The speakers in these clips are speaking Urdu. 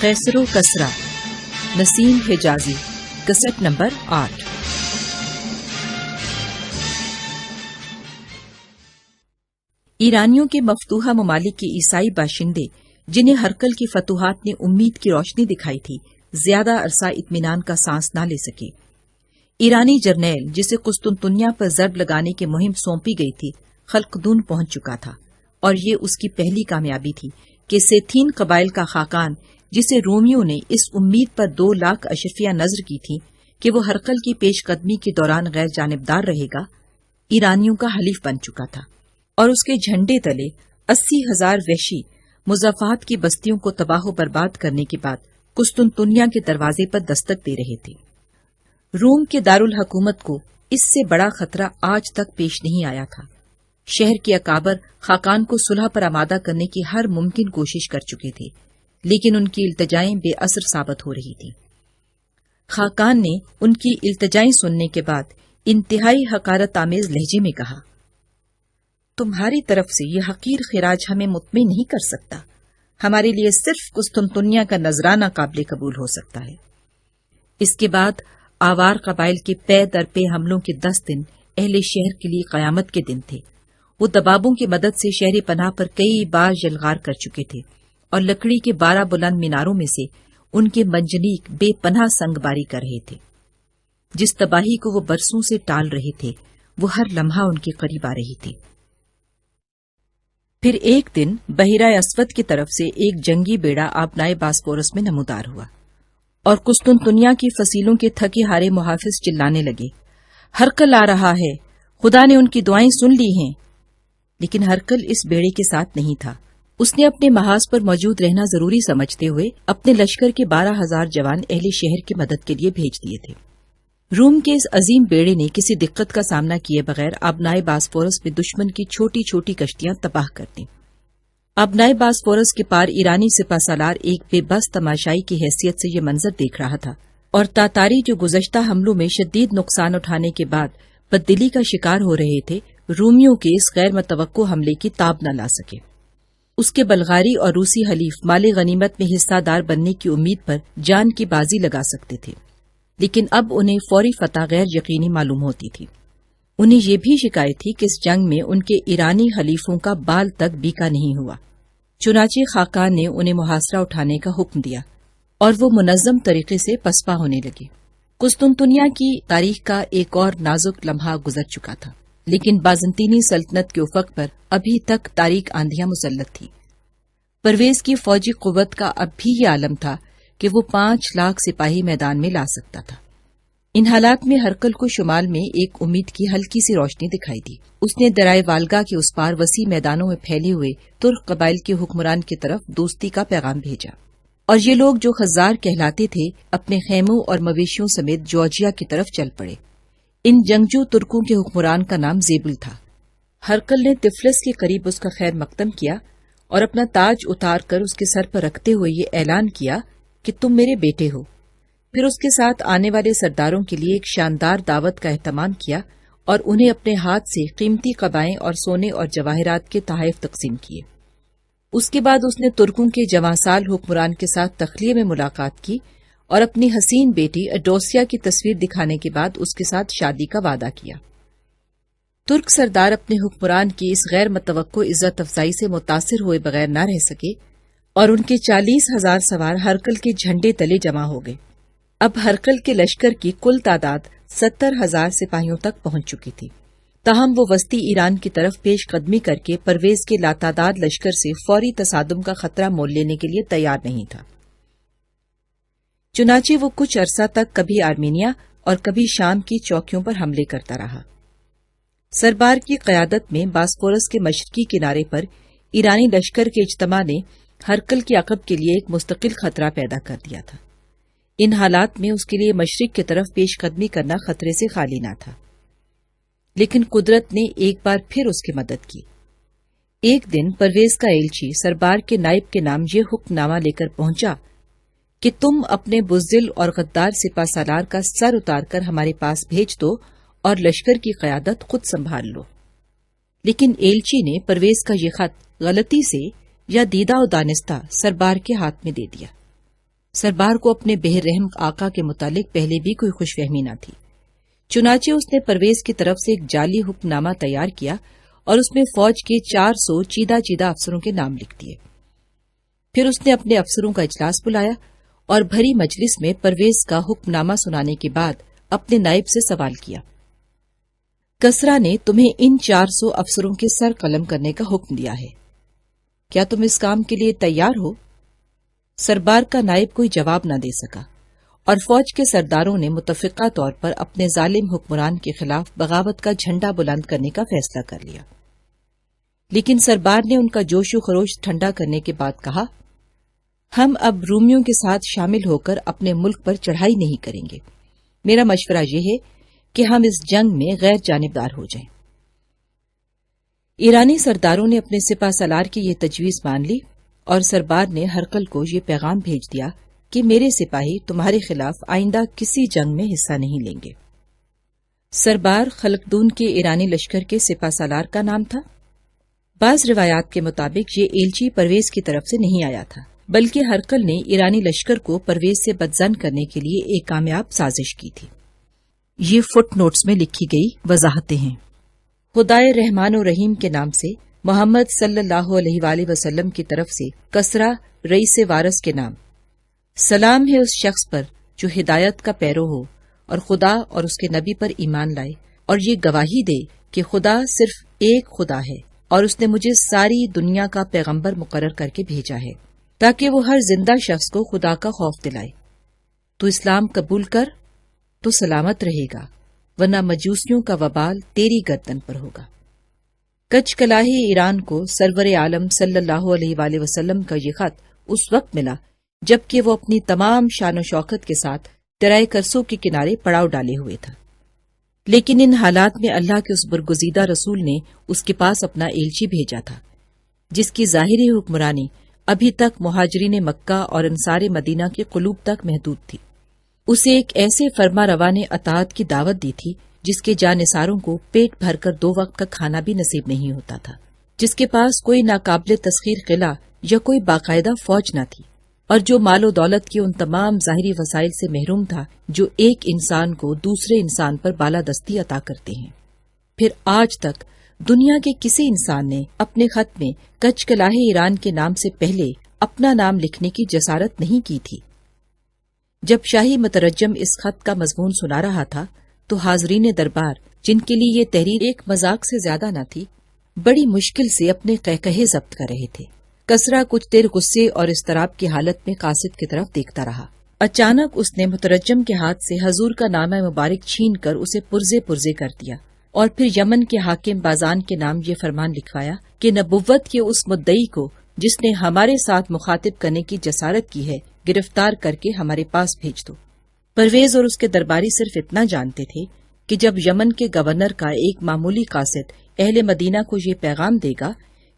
قیصر و کسریٰ، نسیم حجازی، کسٹ نمبر 8۔ ایرانیوں کے مفتوحہ ممالک کے عیسائی باشندے، جنہیں ہرقل کی فتوحات نے امید کی روشنی دکھائی تھی، زیادہ عرصہ اطمینان کا سانس نہ لے سکے۔ ایرانی جرنیل، جسے قسطنطنیہ پر ضرب لگانے کی مہم سونپی گئی تھی، خلقدون پہنچ چکا تھا، اور یہ اس کی پہلی کامیابی تھی کہ سیتھین قبائل کا خاقان، جسے رومیوں نے اس امید پر 2 لاکھ اشرفیہ نظر کی تھی کہ وہ ہرقل کی پیش قدمی کے دوران غیر جانبدار رہے گا، ایرانیوں کا حلیف بن چکا تھا، اور اس کے جھنڈے تلے 80,000 وحشی مضافات کی بستیوں کو تباہ و برباد کرنے کے بعد قسطنطنیہ کے دروازے پر دستک دے رہے تھے۔ روم کے دارالحکومت کو اس سے بڑا خطرہ آج تک پیش نہیں آیا تھا۔ شہر کے اکابر خاقان کو صلح پر آمادہ کرنے کی ہر ممکن کوشش کر چکے تھے، لیکن ان کی التجائیں بے اثر ثابت ہو رہی تھیں۔ خاقان نے ان کی التجائیں سننے کے بعد انتہائی حقارت آمیز لہجے میں کہا، تمہاری طرف سے یہ حقیر خراج ہمیں مطمئن نہیں کر سکتا، ہمارے لیے صرف قسطنطنیہ کا نذرانہ قابل قبول ہو سکتا ہے۔ اس کے بعد آوار قبائل کے پے در پے حملوں کے 10 دن اہل شہر کے لیے قیامت کے دن تھے۔ وہ دبابوں کی مدد سے شہر پناہ پر کئی بار یلغار کر چکے تھے، اور لکڑی کے 12 بلند میناروں میں سے ان کے منجنیق بے پناہ سنگ باری کر رہے تھے۔ جس تباہی کو وہ برسوں سے ٹال رہے تھے، وہ ہر لمحہ ان کے قریب آ رہی تھی۔ پھر ایک دن بحیرہ اسود کی طرف سے ایک جنگی بیڑا آبنائے باسفورس میں نمودار ہوا، اور قسطنطنیہ کی فصیلوں کے تھکے ہارے محافظ چلانے لگے، ہرقل آ رہا ہے، خدا نے ان کی دعائیں سن لی ہیں۔ لیکن ہرقل اس بیڑے کے ساتھ نہیں تھا۔ اس نے اپنے محاذ پر موجود رہنا ضروری سمجھتے ہوئے اپنے لشکر کے 12,000 جوان اہل شہر کی مدد کے لیے بھیج دیے تھے۔ روم کے اس عظیم بیڑے نے کسی دقت کا سامنا کیے بغیر آبنائے باسفورس میں دشمن کی چھوٹی چھوٹی کشتیاں تباہ کر دیں۔ آبنائے باسفورس کے پار ایرانی سپہ سالار ایک بے بس تماشائی کی حیثیت سے یہ منظر دیکھ رہا تھا، اور تاتاری جو گزشتہ حملوں میں شدید نقصان اٹھانے کے بعد بددلی کا شکار ہو رہے تھے، رومیوں کے اس غیر متوقع حملے کی تاب نہ لا سکے۔ اس کے بلغاری اور روسی حلیف مال غنیمت میں حصہ دار بننے کی امید پر جان کی بازی لگا سکتے تھے، لیکن اب انہیں فوری فتح غیر یقینی معلوم ہوتی تھی۔ انہیں یہ بھی شکایت تھی کہ اس جنگ میں ان کے ایرانی حلیفوں کا بال تک بیکا نہیں ہوا۔ چنانچہ خاقان نے انہیں محاصرہ اٹھانے کا حکم دیا، اور وہ منظم طریقے سے پسپا ہونے لگے۔ قسطنطنیہ کی تاریخ کا ایک اور نازک لمحہ گزر چکا تھا، لیکن بازنطینی سلطنت کے افق پر ابھی تک تاریک آندھیاں مسلط تھی۔ پرویز کی فوجی قوت کا اب بھی یہ عالم تھا کہ وہ 5 لاکھ سپاہی میدان میں لا سکتا تھا۔ ان حالات میں ہرقل کو شمال میں ایک امید کی ہلکی سی روشنی دکھائی دی۔ اس نے درائے والگا کے اس پار وسیع میدانوں میں پھیلے ہوئے ترک قبائل کے حکمران کی طرف دوستی کا پیغام بھیجا، اور یہ لوگ جو خزار کہلاتے تھے اپنے خیموں اور مویشیوں سمیت جارجیا کی طرف چل پڑے۔ ان جنگجو ترکوں کے حکمران کا نام زیبل تھا۔ ہرقل نے طفلس کے قریب اس کا خیر مقدم کیا، اور اپنا تاج اتار کر اس کے سر پر رکھتے ہوئے یہ اعلان کیا کہ تم میرے بیٹے ہو۔ پھر اس کے ساتھ آنے والے سرداروں کے لیے ایک شاندار دعوت کا اہتمام کیا، اور انہیں اپنے ہاتھ سے قیمتی قبائیں اور سونے اور جواہرات کے تحائف تقسیم کیے۔ اس کے بعد اس نے ترکوں کے جوان سال حکمران کے ساتھ تخلیہ میں ملاقات کی، اور اپنی حسین بیٹی اڈوسیا کی تصویر دکھانے کے بعد اس کے ساتھ شادی کا وعدہ کیا۔ ترک سردار اپنے حکمران کی اس غیر متوقع عزت افزائی سے متاثر ہوئے بغیر نہ رہ سکے، اور ان کے 40,000 سوار ہرقل کے جھنڈے تلے جمع ہو گئے۔ اب ہرقل کے لشکر کی کل تعداد 70,000 سپاہیوں تک پہنچ چکی تھی، تاہم وہ وسطی ایران کی طرف پیش قدمی کر کے پرویز کے لاتعداد لشکر سے فوری تصادم کا خطرہ مول لینے کے لیے تیار نہیں تھا۔ چنانچہ وہ کچھ عرصہ تک کبھی آرمینیا اور کبھی شام کی چوکیوں پر حملے کرتا رہا۔ سربار کی قیادت میں باسفورس کے مشرقی کنارے پر ایرانی لشکر کے اجتماع نے ہرقل کے عقب کے لیے ایک مستقل خطرہ پیدا کر دیا تھا۔ ان حالات میں اس کے لیے مشرق کی طرف پیش قدمی کرنا خطرے سے خالی نہ تھا، لیکن قدرت نے ایک بار پھر اس کی مدد کی۔ ایک دن پرویز کا ایلچی سربار کے نائب کے نام یہ حکم نامہ لے کر پہنچا کہ تم اپنے بزدل اور غدار سپہ سالار کا سر اتار کر ہمارے پاس بھیج دو اور لشکر کی قیادت خود سنبھال لو۔ لیکن ایلچی نے پرویز کا یہ خط غلطی سے یا دیدہ و دانستہ سربار کے ہاتھ میں دے دیا۔ سربار کو اپنے بہر رحم آقا کے متعلق پہلے بھی کوئی خوش فہمی نہ تھی، چنانچہ اس نے پرویز کی طرف سے ایک جعلی حکم نامہ تیار کیا اور اس میں فوج کے 400 چیدہ افسروں کے نام لکھ دیے۔ پھر اس نے اپنے افسروں کا اجلاس بلایا اور بھری مجلس میں پرویز کا حکم نامہ سنانے کے بعد اپنے نائب سے سوال کیا، کسریٰ نے تمہیں ان 400 افسروں کے سر قلم کرنے کا حکم دیا ہے، کیا تم اس کام کے لیے تیار ہو؟ سربار کا نائب کوئی جواب نہ دے سکا اور فوج کے سرداروں نے متفقہ طور پر اپنے ظالم حکمران کے خلاف بغاوت کا جھنڈا بلند کرنے کا فیصلہ کر لیا۔ لیکن سربار نے ان کا جوش و خروش ٹھنڈا کرنے کے بعد کہا، ہم اب رومیوں کے ساتھ شامل ہو کر اپنے ملک پر چڑھائی نہیں کریں گے۔ میرا مشورہ یہ ہے کہ ہم اس جنگ میں غیر جانبدار ہو جائیں۔ ایرانی سرداروں نے اپنے سپہ سالار کی یہ تجویز مان لی اور سربار نے ہرقل کو یہ پیغام بھیج دیا کہ میرے سپاہی تمہارے خلاف آئندہ کسی جنگ میں حصہ نہیں لیں گے۔ سربار خلقدون کے ایرانی لشکر کے سپہ سالار کا نام تھا۔ بعض روایات کے مطابق یہ ایلچی پرویز کی طرف سے نہیں آیا تھا، بلکہ ہرقل نے ایرانی لشکر کو پرویز سے بدظن کرنے کے لیے ایک کامیاب سازش کی تھی۔ یہ فٹ نوٹس میں لکھی گئی وضاحتیں ہیں۔ خدائے رحمان و رحیم کے نام سے محمد صلی اللہ علیہ وآلہ وسلم کی طرف سے کسریٰ رئیس وارث کے نام، سلام ہے اس شخص پر جو ہدایت کا پیرو ہو اور خدا اور اس کے نبی پر ایمان لائے اور یہ گواہی دے کہ خدا صرف ایک خدا ہے اور اس نے مجھے ساری دنیا کا پیغمبر مقرر کر کے بھیجا ہے تاکہ وہ ہر زندہ شخص کو خدا کا خوف دلائے۔ تو اسلام قبول کر تو سلامت رہے گا، ورنہ مجوسیوں کا وبال تیری گردن پر ہوگا۔ کچ کلاہی ایران کو سرور عالم صلی اللہ علیہ وآلہ وسلم کا یہ خط اس وقت ملا جبکہ وہ اپنی تمام شان و شوکت کے ساتھ دریائے کرسو کے کنارے پڑاؤ ڈالے ہوئے تھا، لیکن ان حالات میں اللہ کے اس برگزیدہ رسول نے اس کے پاس اپنا ایلچی بھیجا تھا جس کی ظاہری حکمرانی ابھی تک مہاجرین مکہ اور انصار مدینہ کے قلوب تک محدود تھی۔ اسے ایک ایسے فرما روا نے اطاعت کی دعوت دی تھی جس کے جانثاروں کو پیٹ بھر کر 2 وقت کا کھانا بھی نصیب نہیں ہوتا تھا، جس کے پاس کوئی ناقابل تسخیر قلعہ یا کوئی باقاعدہ فوج نہ تھی، اور جو مال و دولت کے ان تمام ظاہری وسائل سے محروم تھا جو ایک انسان کو دوسرے انسان پر بالادستی عطا کرتے ہیں۔ پھر آج تک دنیا کے کسی انسان نے اپنے خط میں کچ کلاہ ایران کے نام سے پہلے اپنا نام لکھنے کی جسارت نہیں کی تھی۔ جب شاہی مترجم اس خط کا مضمون سنا رہا تھا تو حاضرین دربار، جن کے لیے یہ تحریر ایک مذاق سے زیادہ نہ تھی، بڑی مشکل سے اپنے قہقہے ضبط کر رہے تھے۔ کسریٰ کچھ دیر غصے اور اضطراب کی حالت میں قاصد کی طرف دیکھتا رہا۔ اچانک اس نے مترجم کے ہاتھ سے حضور کا نامہ مبارک چھین کر اسے پرزے پرزے کر دیا اور پھر یمن کے حاکم بازان کے نام یہ فرمان لکھوایا کہ نبوت کے اس مدعی کو جس نے ہمارے ساتھ مخاطب کرنے کی جسارت کی ہے گرفتار کر کے ہمارے پاس بھیج دو۔ پرویز اور اس کے درباری صرف اتنا جانتے تھے کہ جب یمن کے گورنر کا ایک معمولی قاصد اہل مدینہ کو یہ پیغام دے گا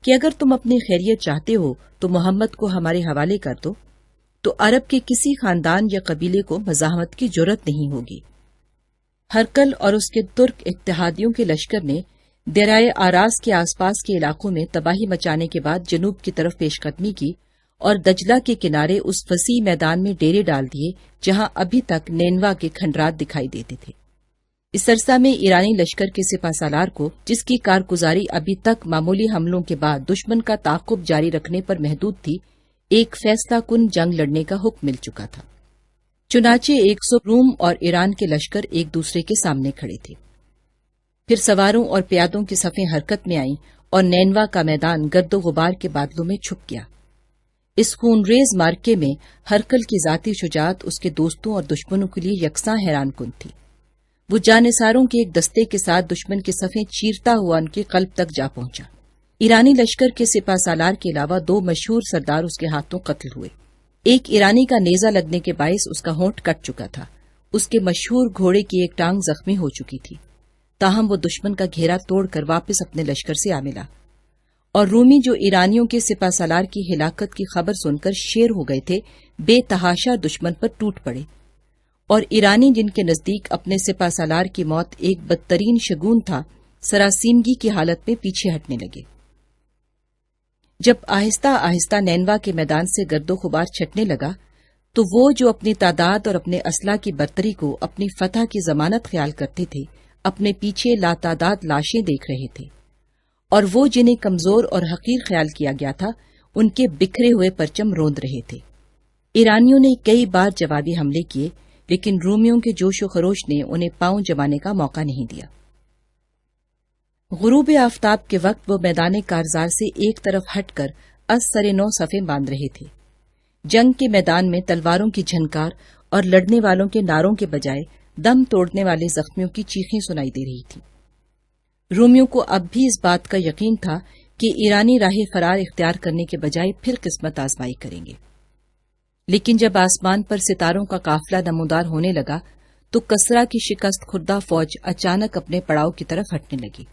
کہ اگر تم اپنی خیریت چاہتے ہو تو محمد کو ہمارے حوالے کر دو، تو عرب کے کسی خاندان یا قبیلے کو مزاحمت کی جرت نہیں ہوگی۔ ہرقل اور اس کے ترک اتحادیوں کے لشکر نے دریائے آراس کے آس پاس کے علاقوں میں تباہی مچانے کے بعد جنوب کی طرف پیش قدمی کی اور دجلہ کے کنارے اس وسیع میدان میں ڈیرے ڈال دیے جہاں ابھی تک نینوا کے کھنڈرات دکھائی دیتے تھے۔ اس عرصہ میں ایرانی لشکر کے سپہ سالار کو، جس کی کارگزاری ابھی تک معمولی حملوں کے بعد دشمن کا تعاقب جاری رکھنے پر محدود تھی، ایک فیصلہ کن جنگ لڑنے کا حکم مل چکا تھا۔ چنانچہ 100 روم اور ایران کے لشکر ایک دوسرے کے سامنے کھڑے تھے۔ پھر سواروں اور پیادوں کی صفیں حرکت میں آئیں اور نینوا کا میدان گرد و غبار کے بادلوں میں چھپ گیا۔ اس خونریز مارکے میں ہرقل کی ذاتی شجاعت اس کے دوستوں اور دشمنوں کے لیے یکساں حیران کن تھی۔ وہ جانثاروں کے ایک دستے کے ساتھ دشمن کی صفیں چیرتا ہوا ان کے قلب تک جا پہنچا۔ ایرانی لشکر کے سپہ سالار کے علاوہ 2 مشہور سردار اس کے ہاتھوں قتل ہوئے۔ ایک ایرانی کا نیزہ لگنے کے باعث اس کا ہونٹ کٹ چکا تھا، اس کے مشہور گھوڑے کی ایک ٹانگ زخمی ہو چکی تھی، تاہم وہ دشمن کا گھیرا توڑ کر واپس اپنے لشکر سے آ ملا، اور رومی جو ایرانیوں کے سپہ سالار کی ہلاکت کی خبر سن کر شیر ہو گئے تھے، بے تحاشا دشمن پر ٹوٹ پڑے، اور ایرانی جن کے نزدیک اپنے سپہ سالار کی موت ایک بدترین شگون تھا، سراسیمگی کی حالت میں پیچھے ہٹنے لگے۔ جب آہستہ آہستہ نینوا کے میدان سے گرد و غبار چھٹنے لگا تو وہ جو اپنی تعداد اور اپنے اسلحہ کی برتری کو اپنی فتح کی ضمانت خیال کرتے تھے، اپنے پیچھے لاتعداد لاشیں دیکھ رہے تھے، اور وہ جنہیں کمزور اور حقیر خیال کیا گیا تھا ان کے بکھرے ہوئے پرچم روند رہے تھے۔ ایرانیوں نے کئی بار جوابی حملے کیے، لیکن رومیوں کے جوش و خروش نے انہیں پاؤں جمانے کا موقع نہیں دیا۔ غروب آفتاب کے وقت وہ میدان کارزار سے ایک طرف ہٹ کر از سر نو صفیں باندھ رہے تھے۔ جنگ کے میدان میں تلواروں کی جھنکار اور لڑنے والوں کے نعروں کے بجائے دم توڑنے والے زخمیوں کی چیخیں سنائی دے رہی تھیں۔ رومیوں کو اب بھی اس بات کا یقین تھا کہ ایرانی راہ فرار اختیار کرنے کے بجائے پھر قسمت آزمائی کریں گے، لیکن جب آسمان پر ستاروں کا قافلہ نمودار ہونے لگا تو کسرا کی شکست خوردہ فوج اچانک اپنے پڑاؤ کی طرف ہٹنے لگی۔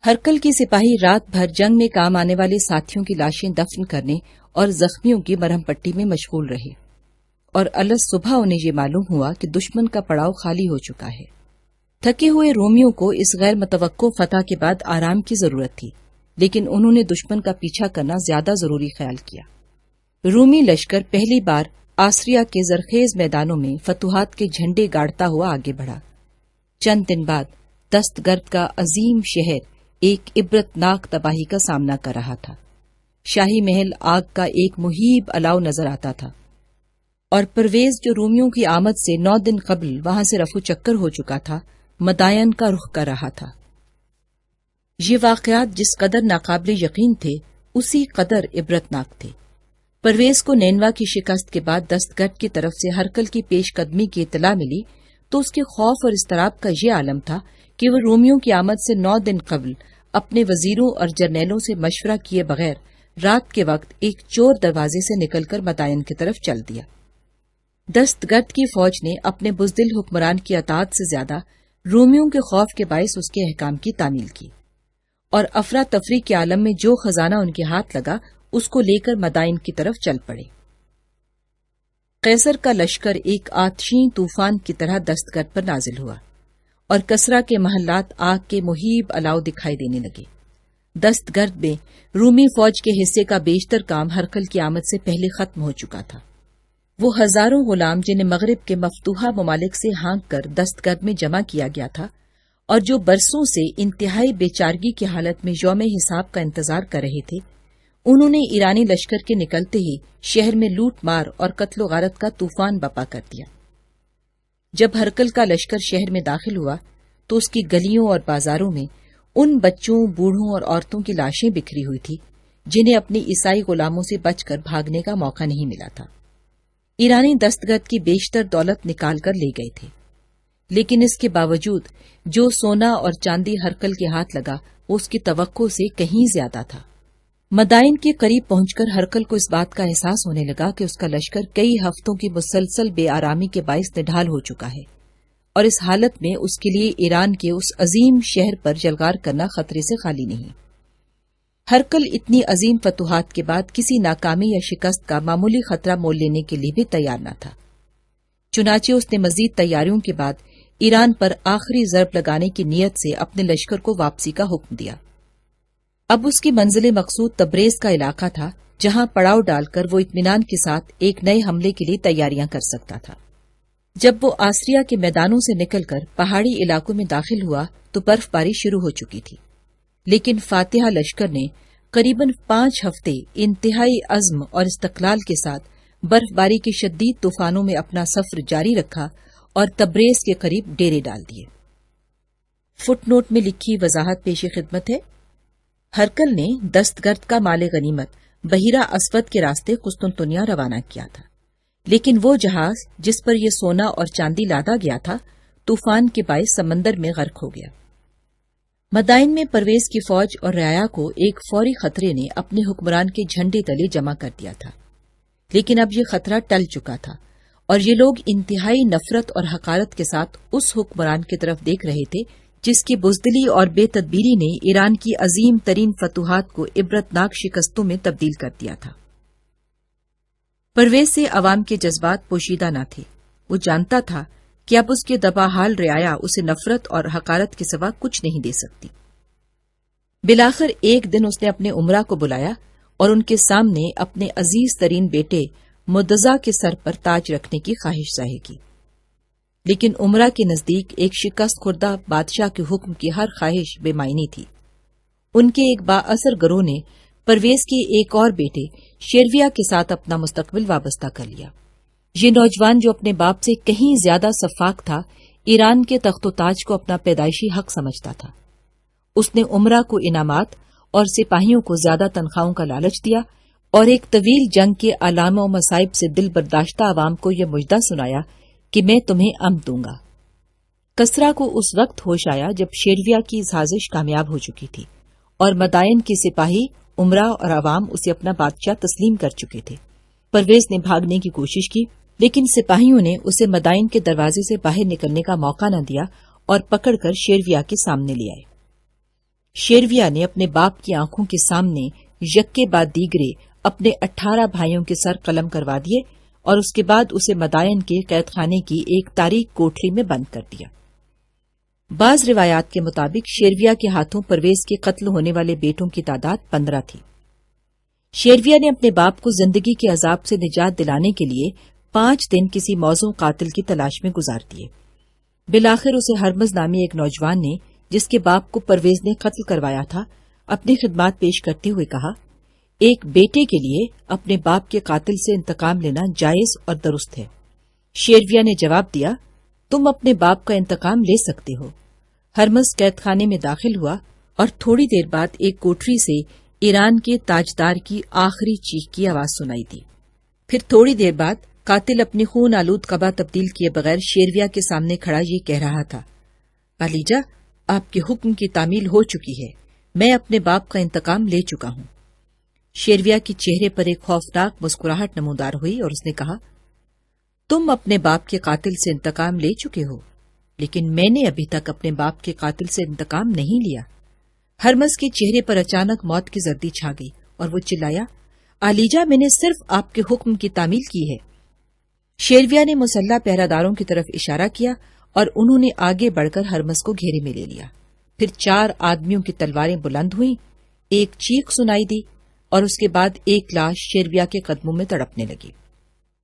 ہرکل کی سپاہی رات بھر جنگ میں کام آنے والے ساتھیوں کی لاشیں دفن کرنے اور زخمیوں کی مرہم پٹی میں مشغول رہے، اور الگ صبح انہیں یہ معلوم ہوا کہ دشمن کا پڑاؤ خالی ہو چکا ہے۔ تھکے ہوئے رومیوں کو اس غیر متوقع فتح کے بعد آرام کی ضرورت تھی، لیکن انہوں نے دشمن کا پیچھا کرنا زیادہ ضروری خیال کیا۔ رومی لشکر پہلی بار آسٹریا کے زرخیز میدانوں میں فتوحات کے جھنڈے گاڑتا ہوا آگے بڑھا۔ چند دن بعد دستگرد کا عظیم شہر ایک عبرت ناک تباہی کا سامنا کر رہا تھا۔ شاہی محل آگ کا ایک مہیب الاؤ نظر آتا تھا، اور پرویز جو رومیوں کی آمد سے 9 دن قبل وہاں سے رفو چکر ہو چکا تھا، مدائن کا رخ کر رہا تھا۔ یہ واقعات جس قدر ناقابل یقین تھے، اسی قدر عبرتناک تھے۔ پرویز کو نینوا کی شکست کے بعد دستگرد کی طرف سے ہرکل کی پیش قدمی کی اطلاع ملی تو اس کے خوف اور اضطراب کا یہ عالم تھا کہ وہ رومیوں کی آمد سے 9 دن قبل اپنے وزیروں اور جرنیلوں سے مشورہ کیے بغیر رات کے وقت ایک چور دروازے سے نکل کر مدائن کی طرف چل دیا۔ دستگرد کی فوج نے اپنے بزدل حکمران کی اطاعت سے زیادہ رومیوں کے خوف کے باعث اس کے احکام کی تعمیل کی، اور افراتفری کے عالم میں جو خزانہ ان کے ہاتھ لگا اس کو لے کر مدائن کی طرف چل پڑے۔ قیصر کا لشکر ایک آتشین طوفان کی طرح دستگرد پر نازل ہوا، اور کسرا کے محلات آگ کے مہیب الاؤ دکھائی دینے لگے۔ دستگرد میں رومی فوج کے حصے کا بیشتر کام ہرکل کی آمد سے پہلے ختم ہو چکا تھا۔ وہ ہزاروں غلام جنہیں مغرب کے مفتوحہ ممالک سے ہانک کر دستگرد میں جمع کیا گیا تھا، اور جو برسوں سے انتہائی بے چارگی کی حالت میں یوم حساب کا انتظار کر رہے تھے، انہوں نے ایرانی لشکر کے نکلتے ہی شہر میں لوٹ مار اور قتل و غارت کا طوفان بپا کر دیا۔ جب ہرکل کا لشکر شہر میں داخل ہوا تو اس کی گلیوں اور بازاروں میں ان بچوں، بوڑھوں اور عورتوں کی لاشیں بکھری ہوئی تھی جنہیں اپنی عیسائی غلاموں سے بچ کر بھاگنے کا موقع نہیں ملا تھا۔ ایرانی دستگرد کی بیشتر دولت نکال کر لے گئے تھے، لیکن اس کے باوجود جو سونا اور چاندی ہرکل کے ہاتھ لگا وہ اس کی توقع سے کہیں زیادہ تھا۔ مدائن کے قریب پہنچ کر ہرکل کو اس بات کا احساس ہونے لگا کہ اس کا لشکر کئی ہفتوں کی مسلسل بے آرامی کے باعث نڈھال ہو چکا ہے، اور اس حالت میں اس کے لیے ایران کے اس عظیم شہر پر جلغار کرنا خطرے سے خالی نہیں۔ ہرکل اتنی عظیم فتوحات کے بعد کسی ناکامی یا شکست کا معمولی خطرہ مول لینے کے لیے بھی تیار نہ تھا۔ چنانچہ اس نے مزید تیاریوں کے بعد ایران پر آخری ضرب لگانے کی نیت سے اپنے لشکر کو واپسی کا حکم دیا۔ اب اس کی منزل مقصود تبریز کا علاقہ تھا، جہاں پڑاؤ ڈال کر وہ اطمینان کے ساتھ ایک نئے حملے کے لیے تیاریاں کر سکتا تھا۔ جب وہ آسٹریا کے میدانوں سے نکل کر پہاڑی علاقوں میں داخل ہوا تو برف باری شروع ہو چکی تھی، لیکن فاتحہ لشکر نے قریباً 5 ہفتے انتہائی عزم اور استقلال کے ساتھ برف باری کے شدید طوفانوں میں اپنا سفر جاری رکھا اور تبریز کے قریب ڈیرے ڈال دیے۔ فٹ نوٹ میں لکھی وضاحت پیش خدمت ہے۔ ہرکل نے دستگرد کا مال غنیمت بحیرہ اسود کے راستے قسطنطنیہ روانہ کیا تھا، لیکن وہ جہاز جس پر یہ سونا اور چاندی لادا گیا تھا طوفان کے باعث سمندر میں غرق ہو گیا۔ مدائن میں پرویز کی فوج اور رعایا کو ایک فوری خطرے نے اپنے حکمران کے جھنڈے تلے جمع کر دیا تھا، لیکن اب یہ خطرہ ٹل چکا تھا، اور یہ لوگ انتہائی نفرت اور حقارت کے ساتھ اس حکمران کی طرف دیکھ رہے تھے جس کی بزدلی اور بے تدبیری نے ایران کی عظیم ترین فتوحات کو عبرتناک شکستوں میں تبدیل کر دیا تھا۔ پرویز سے عوام کے جذبات پوشیدہ نہ تھے۔ وہ جانتا تھا کہ اب اس کے دبا حال رعایا اسے نفرت اور حقارت کے سوا کچھ نہیں دے سکتی۔ بلاخر ایک دن اس نے اپنے امراء کو بلایا اور ان کے سامنے اپنے عزیز ترین بیٹے مدزا کے سر پر تاج رکھنے کی خواہش ظاہر کی، لیکن عمرہ کے نزدیک ایک شکست خوردہ بادشاہ کے حکم کی ہر خواہش بے معنی تھی۔ ان کے ایک با اثر گروہ نے پرویز کے ایک اور بیٹے شیرویہ کے ساتھ اپنا مستقبل وابستہ کر لیا۔ یہ نوجوان جو اپنے باپ سے کہیں زیادہ شفاق تھا، ایران کے تخت و تاج کو اپنا پیدائشی حق سمجھتا تھا۔ اس نے عمرہ کو انعامات اور سپاہیوں کو زیادہ تنخواہوں کا لالچ دیا اور ایک طویل جنگ کے آلام و مصائب سے دل برداشتہ عوام کو یہ مژدہ سنایا کہ میں تمہیں امن دوں گا۔ کسرا کو اس وقت ہوش آیا جب شیرویہ کی سازش کامیاب ہو چکی تھی اور مدائن کے سپاہی عمرہ اور عوام اسے اپنا بادشاہ تسلیم کر چکے تھے۔ پرویز نے بھاگنے کی کوشش کی، لیکن سپاہیوں نے اسے مدائن کے دروازے سے باہر نکلنے کا موقع نہ دیا اور پکڑ کر شیرویہ کے سامنے لے آئے۔ شیرویہ نے اپنے باپ کی آنکھوں کے سامنے یکے بعد دیگرے اپنے 18 بھائیوں کے سر قلم کروا دیے اور اس کے بعد اسے مدائن کے قید خانے کی ایک تاریک کوٹری میں بند کر دیا۔ بعض روایات کے مطابق شیرویہ کے ہاتھوں پرویز کے قتل ہونے والے بیٹوں کی تعداد 15 تھی۔ شیرویہ نے اپنے باپ کو زندگی کے عذاب سے نجات دلانے کے لیے 5 دن کسی موزوں قاتل کی تلاش میں گزار دیے۔ بالآخر اسے ہرمز نامی ایک نوجوان نے، جس کے باپ کو پرویز نے قتل کروایا تھا، اپنی خدمات پیش کرتے ہوئے کہا، ایک بیٹے کے لیے اپنے باپ کے قاتل سے انتقام لینا جائز اور درست ہے۔ شیرویہ نے جواب دیا، تم اپنے باپ کا انتقام لے سکتے ہو۔ ہرمز قید خانے میں داخل ہوا اور تھوڑی دیر بعد ایک کوٹری سے ایران کے تاجدار کی آخری چیخ کی آواز سنائی دی۔ پھر تھوڑی دیر بعد قاتل اپنی خون آلود قبا تبدیل کیے بغیر شیرویہ کے سامنے کھڑا یہ کہہ رہا تھا، علیجا، آپ کے حکم کی تعمیل ہو چکی ہے، میں اپنے باپ کا انتقام لے چکا ہوں۔ شیرویہ کے چہرے پر ایک خوفناک مسکراہٹ نمودار ہوئی اور اس نے کہا، تم اپنے باپ کے قاتل سے انتقام لے چکے ہو، لیکن میں نے ابھی تک اپنے باپ کے قاتل سے انتقام نہیں لیا۔ ہرمز کے چہرے پر اچانک موت کی زردی چھا گئی اور وہ چلایا، علیجا، میں نے صرف آپ کے حکم کی تعمیل کی ہے۔ شیرویہ نے مسلح پہرہ داروں کی طرف اشارہ کیا اور انہوں نے آگے بڑھ کر ہرمز کو گھیرے میں لے لیا۔ پھر 4 آدمیوں کی تلواریں بلند ہوئیں، ایک چیخ سنائی دی اور اس کے بعد ایک لاش شیرویہ کے قدموں میں تڑپنے لگی۔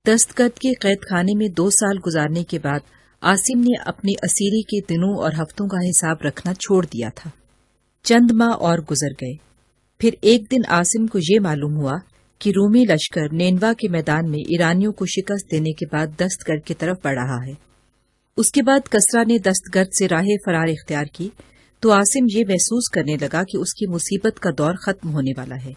دستگرد کے قید خانے میں 2 سال گزارنے کے بعد عاصم نے اپنی اسیری کے دنوں اور ہفتوں کا حساب رکھنا چھوڑ دیا تھا۔ چند ماہ اور گزر گئے۔ پھر ایک دن عاصم کو یہ معلوم ہوا کہ رومی لشکر نینوا کے میدان میں ایرانیوں کو شکست دینے کے بعد دستگرد کی طرف بڑھ رہا ہے۔ اس کے بعد کسرا نے دستگرد سے راہ فرار اختیار کی تو عاصم یہ محسوس کرنے لگا کہ اس کی مصیبت کا دور ختم ہونے والا ہے۔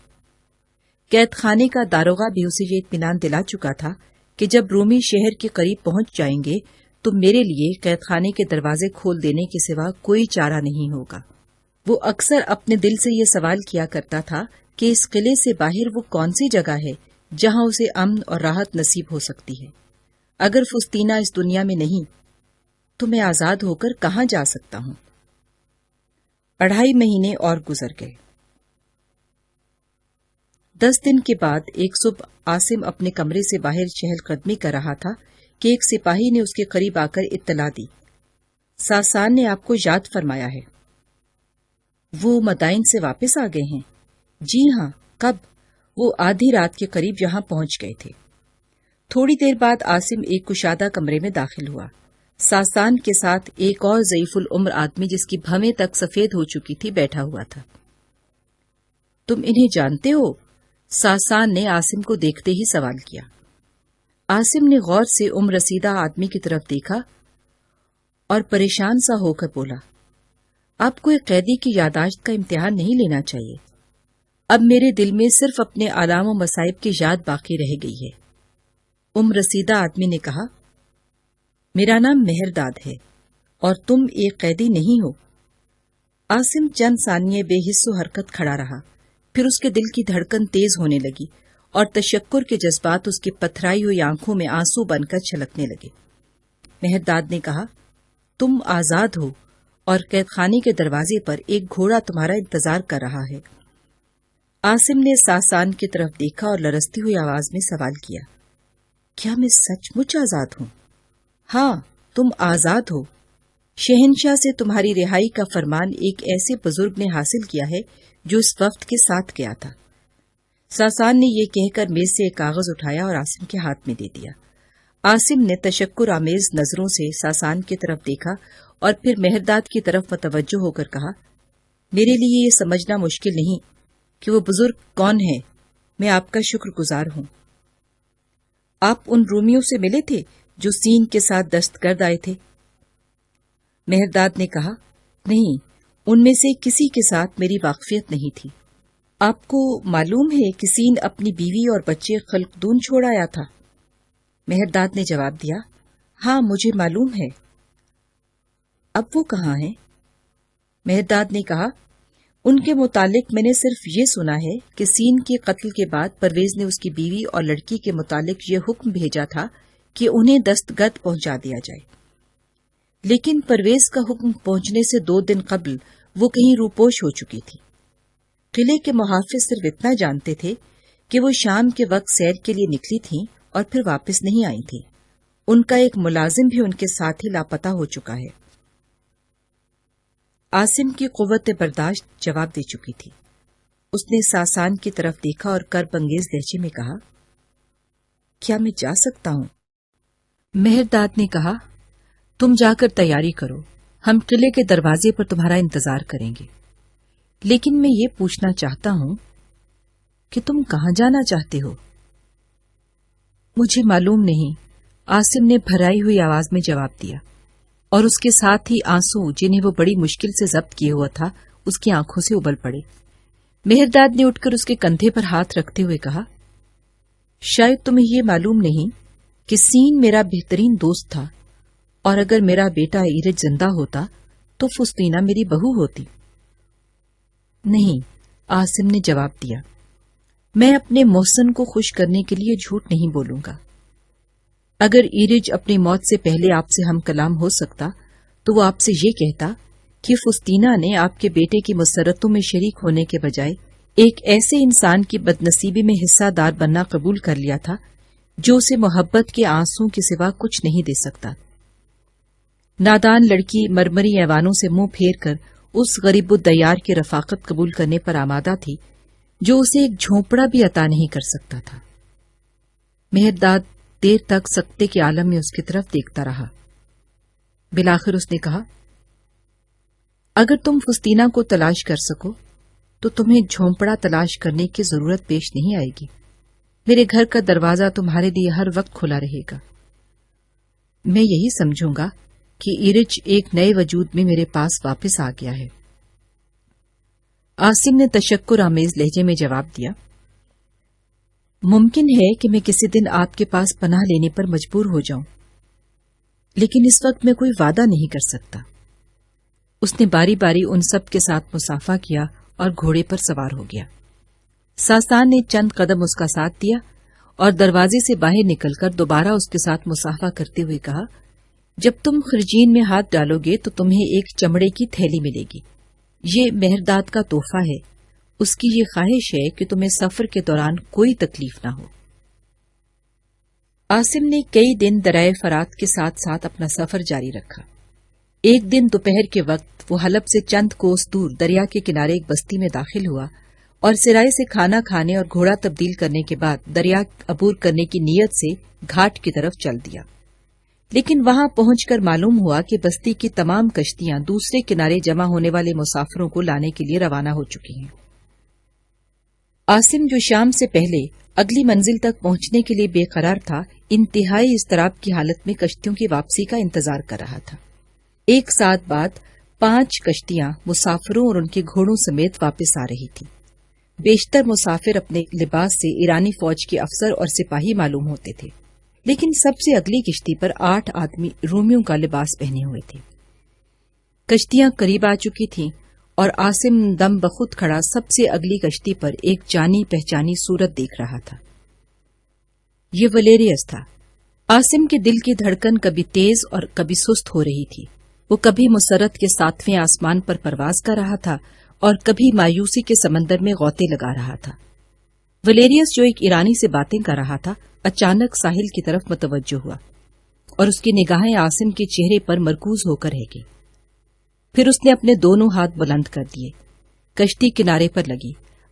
قید خانے کا داروغہ بھی اسے یہ اطمینان دلا چکا تھا کہ جب رومی شہر کے قریب پہنچ جائیں گے تو میرے لیے قید خانے کے دروازے کھول دینے کے سوا کوئی چارہ نہیں ہوگا۔ وہ اکثر اپنے دل سے یہ سوال کیا کرتا تھا کہ اس قلعے سے باہر وہ کون سی جگہ ہے جہاں اسے امن اور راحت نصیب ہو سکتی ہے۔ اگر فسطینہ اس دنیا میں نہیں تو میں آزاد ہو کر کہاں جا سکتا ہوں؟ 2.5 مہینے اور گزر گئے۔ 10 دن کے بعد ایک صبح عاصم اپنے کمرے سے باہر چہل قدمی کر رہا تھا کہ ایک سپاہی نے اس کے قریب آ کر اطلاع دی، ساسان نے آپ کو یاد فرمایا ہے۔ وہ مدائن سے واپس آ گئے ہیں؟ جی ہاں۔ کب؟ وہ آدھی رات کے قریب یہاں پہنچ گئے تھے۔ تھوڑی دیر بعد عاصم ایک کشادہ کمرے میں داخل ہوا۔ ساسان کے ساتھ ایک اور ضعیف العمر آدمی جس کی بھویں تک سفید ہو چکی تھی بیٹھا ہوا تھا۔ تم انہیں جانتے ہو؟ ساسان نے عاصم کو دیکھتے ہی سوال کیا۔ عاصم نے غور سے عمر رسیدہ آدمی کی طرف دیکھا اور پریشان سا ہو کر بولا، آپ کو ایک قیدی کی یادداشت کا امتحان نہیں لینا چاہیے۔ اب میرے دل میں صرف اپنے آلام و مصائب کی یاد باقی رہ گئی ہے۔ عمر رسیدہ آدمی نے کہا، میرا نام مہرداد ہے اور تم ایک قیدی نہیں ہو۔ عاصم چند ثانیے بے حس و حرکت کھڑا رہا، پھر اس کے دل کی دھڑکن تیز ہونے لگی اور تشکر کے جذبات اس کی پتھرائی ہوئی آنکھوں میں آنسو بن کر چھلکنے لگے۔ مہرداد نے کہا، تم آزاد ہو اور قید خانے کے دروازے پر ایک گھوڑا تمہارا انتظار کر رہا ہے۔ عاصم نے ساسان کی طرف دیکھا اور لرزتی ہوئی آواز میں سوال کیا، کیا میں سچ مچ آزاد ہوں؟ ہاں، تم آزاد ہو۔ شہنشاہ سے تمہاری رہائی کا فرمان ایک ایسے بزرگ نے حاصل کیا ہے جو اس وقت کے ساتھ گیا تھا۔ ساسان نے یہ کہہ کر میز سے ایک کاغذ اٹھایا اور عاصم کے ہاتھ میں دے دیا۔ عاصم نے تشکر آمیز نظروں سے ساسان کی طرف دیکھا اور پھر مہرداد کی طرف متوجہ ہو کر کہا، میرے لیے یہ سمجھنا مشکل نہیں کہ وہ بزرگ کون ہے، میں آپ کا شکر گزار ہوں۔ آپ ان رومیوں سے ملے تھے جو سین کے ساتھ دستگرد آئے تھے؟ مہرداد نے کہا، نہیں، ان میں سے کسی کے ساتھ میری واقفیت نہیں تھی۔ آپ کو معلوم ہے کہ سین اپنی بیوی اور بچے خلقدون چھوڑ آیا تھا؟ مہرداد نے جواب دیا، ہاں مجھے معلوم ہے۔ اب وہ کہاں ہیں؟ مہرداد نے کہا، ان کے متعلق میں نے صرف یہ سنا ہے کہ سین کے قتل کے بعد پرویز نے اس کی بیوی اور لڑکی کے متعلق یہ حکم بھیجا تھا کہ انہیں دستگرد پہنچا دیا جائے، لیکن پرویز کا حکم پہنچنے سے 2 دن قبل وہ کہیں روپوش ہو چکی تھی۔ قلعے کے محافظ صرف اتنا جانتے تھے کہ وہ شام کے وقت سیر کے لیے نکلی تھیں اور پھر واپس نہیں آئی تھیں۔ ان کا ایک ملازم بھی ان کے ساتھ ہی لاپتہ ہو چکا ہے۔ عاصم کی قوت برداشت جواب دے چکی تھی۔ اس نے ساسان کی طرف دیکھا اور کرب انگیز لہجے میں کہا، کیا میں جا سکتا ہوں؟ مہرداد نے کہا، تم جا کر تیاری کرو، ہم قلعے کے دروازے پر تمہارا انتظار کریں گے، لیکن میں یہ پوچھنا چاہتا ہوں کہ تم کہاں جانا چاہتے ہو؟ مجھے معلوم نہیں، عاصم نے بھرائی ہوئی آواز میں جواب دیا، اور اس کے ساتھ ہی آنسو جنہیں وہ بڑی مشکل سے ضبط کیے ہوا تھا اس کی آنکھوں سے ابل پڑے۔ مہرداد نے اٹھ کر اس کے کندھے پر ہاتھ رکھتے ہوئے کہا، شاید تمہیں یہ معلوم نہیں کہ سین میرا بہترین دوست تھا، اور اگر میرا بیٹا ایرج زندہ ہوتا تو فستینہ میری بہو ہوتی۔ نہیں، عاصم نے جواب دیا، میں اپنے محسن کو خوش کرنے کے لیے جھوٹ نہیں بولوں گا۔ اگر ایرج اپنی موت سے پہلے آپ سے ہم کلام ہو سکتا تو وہ آپ سے یہ کہتا کہ فستینہ نے آپ کے بیٹے کی مسرتوں میں شریک ہونے کے بجائے ایک ایسے انسان کی بدنصیبی میں حصہ دار بننا قبول کر لیا تھا جو اسے محبت کے آنسوں کے سوا کچھ نہیں دے سکتا۔ نادان لڑکی مرمری ایوانوں سے منہ پھیر کر اس غریب الدیار کی رفاقت قبول کرنے پر آمادہ تھی جو اسے ایک جھونپڑا بھی عطا نہیں کر سکتا تھا۔ مہرداد دیر تک سکتے کے عالم میں اس کی طرف دیکھتا رہا۔ بالآخر اس نے کہا، اگر تم فستینہ کو تلاش کر سکو تو تمہیں جھونپڑا تلاش کرنے کی ضرورت پیش نہیں آئے گی۔ میرے گھر کا دروازہ تمہارے لیے ہر وقت کھلا رہے گا۔ میں یہی سمجھوں گا کہ ایرج ایک نئے وجود میں میرے پاس واپس آ گیا ہے۔ عاصم نے تشکر آمیز لہجے میں جواب دیا، ممکن ہے کہ میں کسی دن آپ کے پاس پناہ لینے پر مجبور ہو جاؤں، لیکن اس وقت میں کوئی وعدہ نہیں کر سکتا۔ اس نے باری باری ان سب کے ساتھ مصافحہ کیا اور گھوڑے پر سوار ہو گیا۔ ساسان نے چند قدم اس کا ساتھ دیا اور دروازے سے باہر نکل کر دوبارہ اس کے ساتھ مصافحہ کرتے ہوئے کہا، جب تم خرجین میں ہاتھ ڈالو گے تو تمہیں ایک چمڑے کی تھیلی ملے گی۔ یہ مہرداد کا تحفہ ہے، اس کی یہ خواہش ہے کہ تمہیں سفر کے دوران کوئی تکلیف نہ ہو۔ عاصم نے کئی دن دریائے فرات کے ساتھ ساتھ اپنا سفر جاری رکھا۔ ایک دن دوپہر کے وقت وہ حلب سے چند کوس دور دریا کے کنارے ایک بستی میں داخل ہوا اور سرائے سے کھانا کھانے اور گھوڑا تبدیل کرنے کے بعد دریا عبور کرنے کی نیت سے گھاٹ کی طرف چل دیا، لیکن وہاں پہنچ کر معلوم ہوا کہ بستی کی تمام کشتیاں دوسرے کنارے جمع ہونے والے مسافروں کو لانے کے لیے روانہ ہو چکی ہیں۔ عاصم جو شام سے پہلے اگلی منزل تک پہنچنے کے لیے بے قرار تھا، انتہائی اضطراب کی حالت میں کشتیوں کی واپسی کا انتظار کر رہا تھا۔ ایک ساتھ بعد 5 کشتیاں مسافروں اور ان کے گھوڑوں سمیت واپس آ رہی تھیں۔ بیشتر مسافر اپنے لباس سے ایرانی فوج کے افسر اور سپاہی معلوم ہوتے تھے، لیکن سب سے اگلی کشتی پر 8 آدمی رومیوں کا لباس پہنے ہوئے تھے۔ کشتیاں قریب آ چکی تھیں اور عاصم دم بخود کھڑا سب سے اگلی کشتی پر ایک جانی پہچانی صورت دیکھ رہا تھا۔ یہ ولیریس تھا۔ عاصم کے دل کی دھڑکن کبھی تیز اور کبھی سست ہو رہی تھی۔ وہ کبھی مسرت کے 7ویں آسمان پر پرواز کر رہا تھا اور کبھی مایوسی کے سمندر میں غوطے لگا رہا تھا۔ ولیریس جو ایک ایرانی سے باتیں کر رہا تھا اچانک ساحل کی طرف متوجہ ہوا اور اس کی نگاہیں عاصم کے چہرے پر مرکوز ہو کر رہ گئی۔ پھر اس نے اپنے دونوں ہاتھ بلند کر دیے، کشتی کنارے پر لگی۔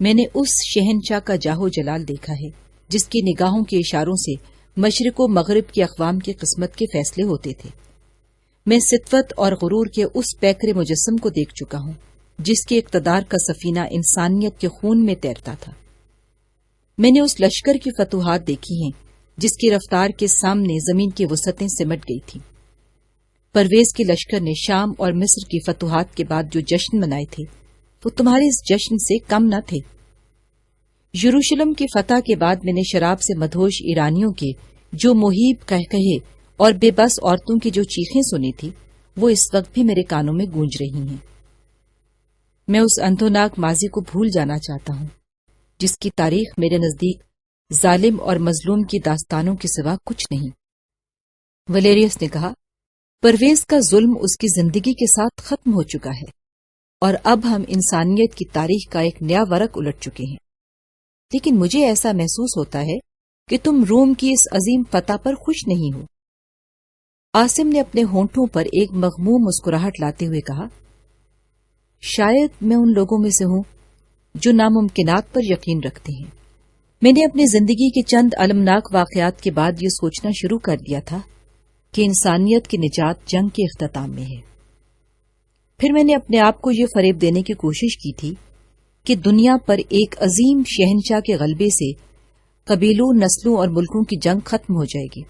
میں نے اس شہنشاہ کا جاہو جلال دیکھا ہے جس کی نگاہوں کے اشاروں سے مشرق و مغرب کی اقوام کی قسمت کے فیصلے ہوتے تھے۔ میں ستوت اور غرور کے اس پیکر مجسم کو دیکھ چکا ہوں جس کے اقتدار کا سفینہ انسانیت کے خون میں تیرتا تھا۔ میں نے اس لشکر کی فتوحات دیکھی ہیں جس کی رفتار کے سامنے زمین کی وسعتیں سمٹ گئی تھیں۔ پرویز کے لشکر نے شام اور مصر کی فتوحات کے بعد جو جشن منائے تھے وہ تمہارے اس جشن سے کم نہ تھے۔ یروشلم کی فتح کے بعد میں نے شراب سے مدہوش ایرانیوں کے جو مہیب قہقہے اور بے بس عورتوں کی جو چیخیں سنی تھی وہ اس وقت بھی میرے کانوں میں گونج رہی ہیں۔ میں اس اندھوناک ماضی کو بھول جانا چاہتا ہوں جس کی تاریخ میرے نزدیک ظالم اور مظلوم کی داستانوں کے سوا کچھ نہیں۔ ولیریس نے کہا، پرویز کا ظلم اس کی زندگی کے ساتھ ختم ہو چکا ہے اور اب ہم انسانیت کی تاریخ کا ایک نیا ورق الٹ چکے ہیں، لیکن مجھے ایسا محسوس ہوتا ہے کہ تم روم کی اس عظیم فتح پر خوش نہیں ہو۔ عاصم نے اپنے ہونٹوں پر ایک مغموم مسکراہٹ لاتے ہوئے کہا، شاید میں ان لوگوں میں سے ہوں جو ناممکنات پر یقین رکھتے ہیں۔ میں نے اپنی زندگی کے چند المناک واقعات کے بعد یہ سوچنا شروع کر دیا تھا کہ انسانیت کی نجات جنگ کے اختتام میں ہے۔ پھر میں نے اپنے آپ کو یہ فریب دینے کی کوشش کی تھی کہ دنیا پر ایک عظیم شہنشاہ کے غلبے سے قبیلوں، نسلوں اور ملکوں کی جنگ ختم ہو جائے گی،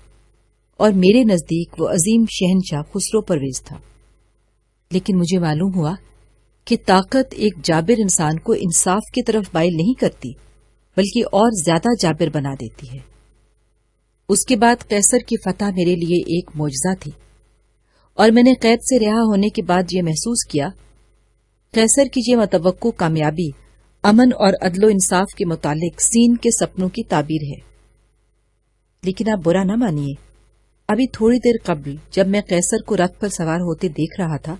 اور میرے نزدیک وہ عظیم شہنشاہ خسرو پرویز تھا۔ لیکن مجھے معلوم ہوا کہ طاقت ایک جابر انسان کو انصاف کی طرف مائل نہیں کرتی بلکہ اور زیادہ جابر بنا دیتی ہے۔ اس کے بعد قیصر کی فتح میرے لیے ایک معجزہ تھی، اور میں نے قید سے رہا ہونے کے بعد یہ محسوس کیا، قیصر کی یہ متوقع کامیابی امن اور عدل و انصاف کے متعلق سین کے سپنوں کی تعبیر ہے۔ لیکن آپ برا نہ مانیے، ابھی تھوڑی دیر قبل جب میں قیصر کو رتھ پر سوار ہوتے دیکھ رہا تھا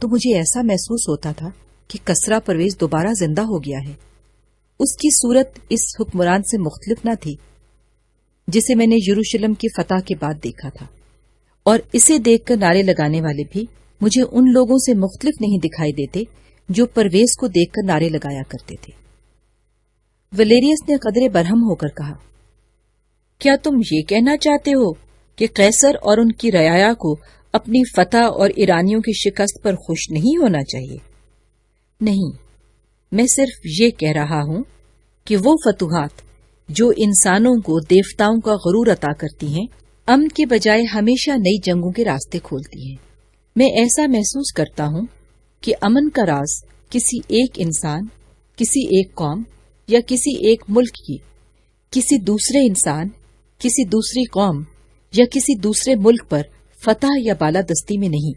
تو مجھے ایسا محسوس ہوتا تھا کہ کسرا پرویز دوبارہ زندہ ہو گیا ہے۔ اس کی صورت اس حکمران سے مختلف نہ تھی جسے میں نے یروشلم کی فتح کے بعد دیکھا تھا، اور اسے دیکھ کر نعرے لگانے والے بھی مجھے ان لوگوں سے مختلف نہیں دکھائی دیتے جو پرویز کو دیکھ کر نعرے لگایا کرتے تھے۔ ولیریس نے قدرے برہم ہو کر کہا، کیا تم یہ کہنا چاہتے ہو کہ قیصر اور ان کی رعایا کو اپنی فتح اور ایرانیوں کی شکست پر خوش نہیں ہونا چاہیے؟ نہیں، میں صرف یہ کہہ رہا ہوں کہ وہ فتوحات جو انسانوں کو دیوتاؤں کا غرور عطا کرتی ہیں، امن کے بجائے ہمیشہ نئی جنگوں کے راستے کھولتی ہیں۔ میں ایسا محسوس کرتا ہوں کہ امن کا راز کسی ایک انسان، کسی ایک قوم یا کسی ایک ملک کی کسی دوسرے انسان، کسی دوسری قوم یا کسی دوسرے ملک پر فتح یا بالادستی میں نہیں،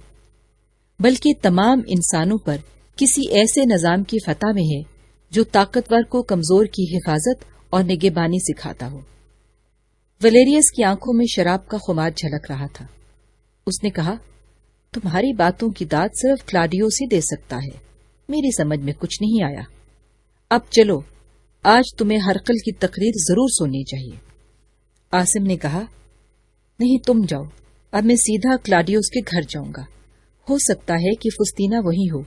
بلکہ تمام انسانوں پر کسی ایسے نظام کی فتح میں ہے جو طاقتور کو کمزور کی حفاظت اور نگہبانی سکھاتا ہو۔ ولیریس کی آنکھوں میں شراب کا خمار جھلک رہا تھا۔ اس نے کہا، تمہاری باتوں کی داد صرف کلاڈیوس ہی دے سکتا ہے، میری سمجھ میں کچھ نہیں آیا۔ اب چلو، آج تمہیں ہرقل کی تقریر ضرور سننی چاہیے۔ عاصم نے کہا، نہیں، تم جاؤ، اب میں سیدھا کلاڈیوس کے گھر جاؤں گا۔ ہو سکتا ہے کہ فستینہ وہیں ہو،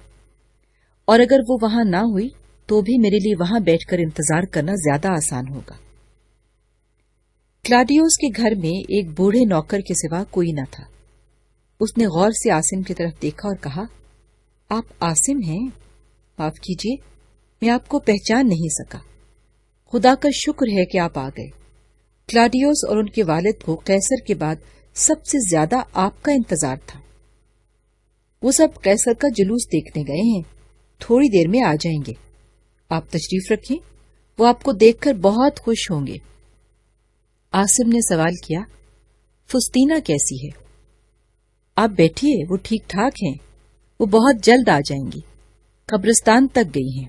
اور اگر وہ وہاں نہ ہوئی تو بھی میرے لیے وہاں بیٹھ کر انتظار کرنا زیادہ آسان ہوگا۔ کلاڈیوس کے گھر میں ایک بوڑھے نوکر کے سوا کوئی نہ تھا۔ اس نے غور سے عاصم کی طرف دیکھا اور کہا، آپ عاصم ہیں؟ معاف کیجیے، میں آپ کو پہچان نہیں سکا۔ خدا کا شکر ہے کہ آپ آ گئے۔ کلاڈیوس اور ان کے والد کو قیصر کے بعد سب سے زیادہ آپ کا انتظار تھا۔ وہ سب قیصر کا جلوس دیکھنے گئے ہیں، تھوڑی دیر میں آ جائیں گے۔ آپ تشریف رکھیں، وہ آپ کو دیکھ کر بہت خوش ہوں گے۔ عاصم نے سوال کیا، فستینہ کیسی ہے؟ آپ بیٹھیے، وہ ٹھیک ٹھاک ہیں، وہ بہت جلد آ جائیں گی، قبرستان تک گئی ہیں۔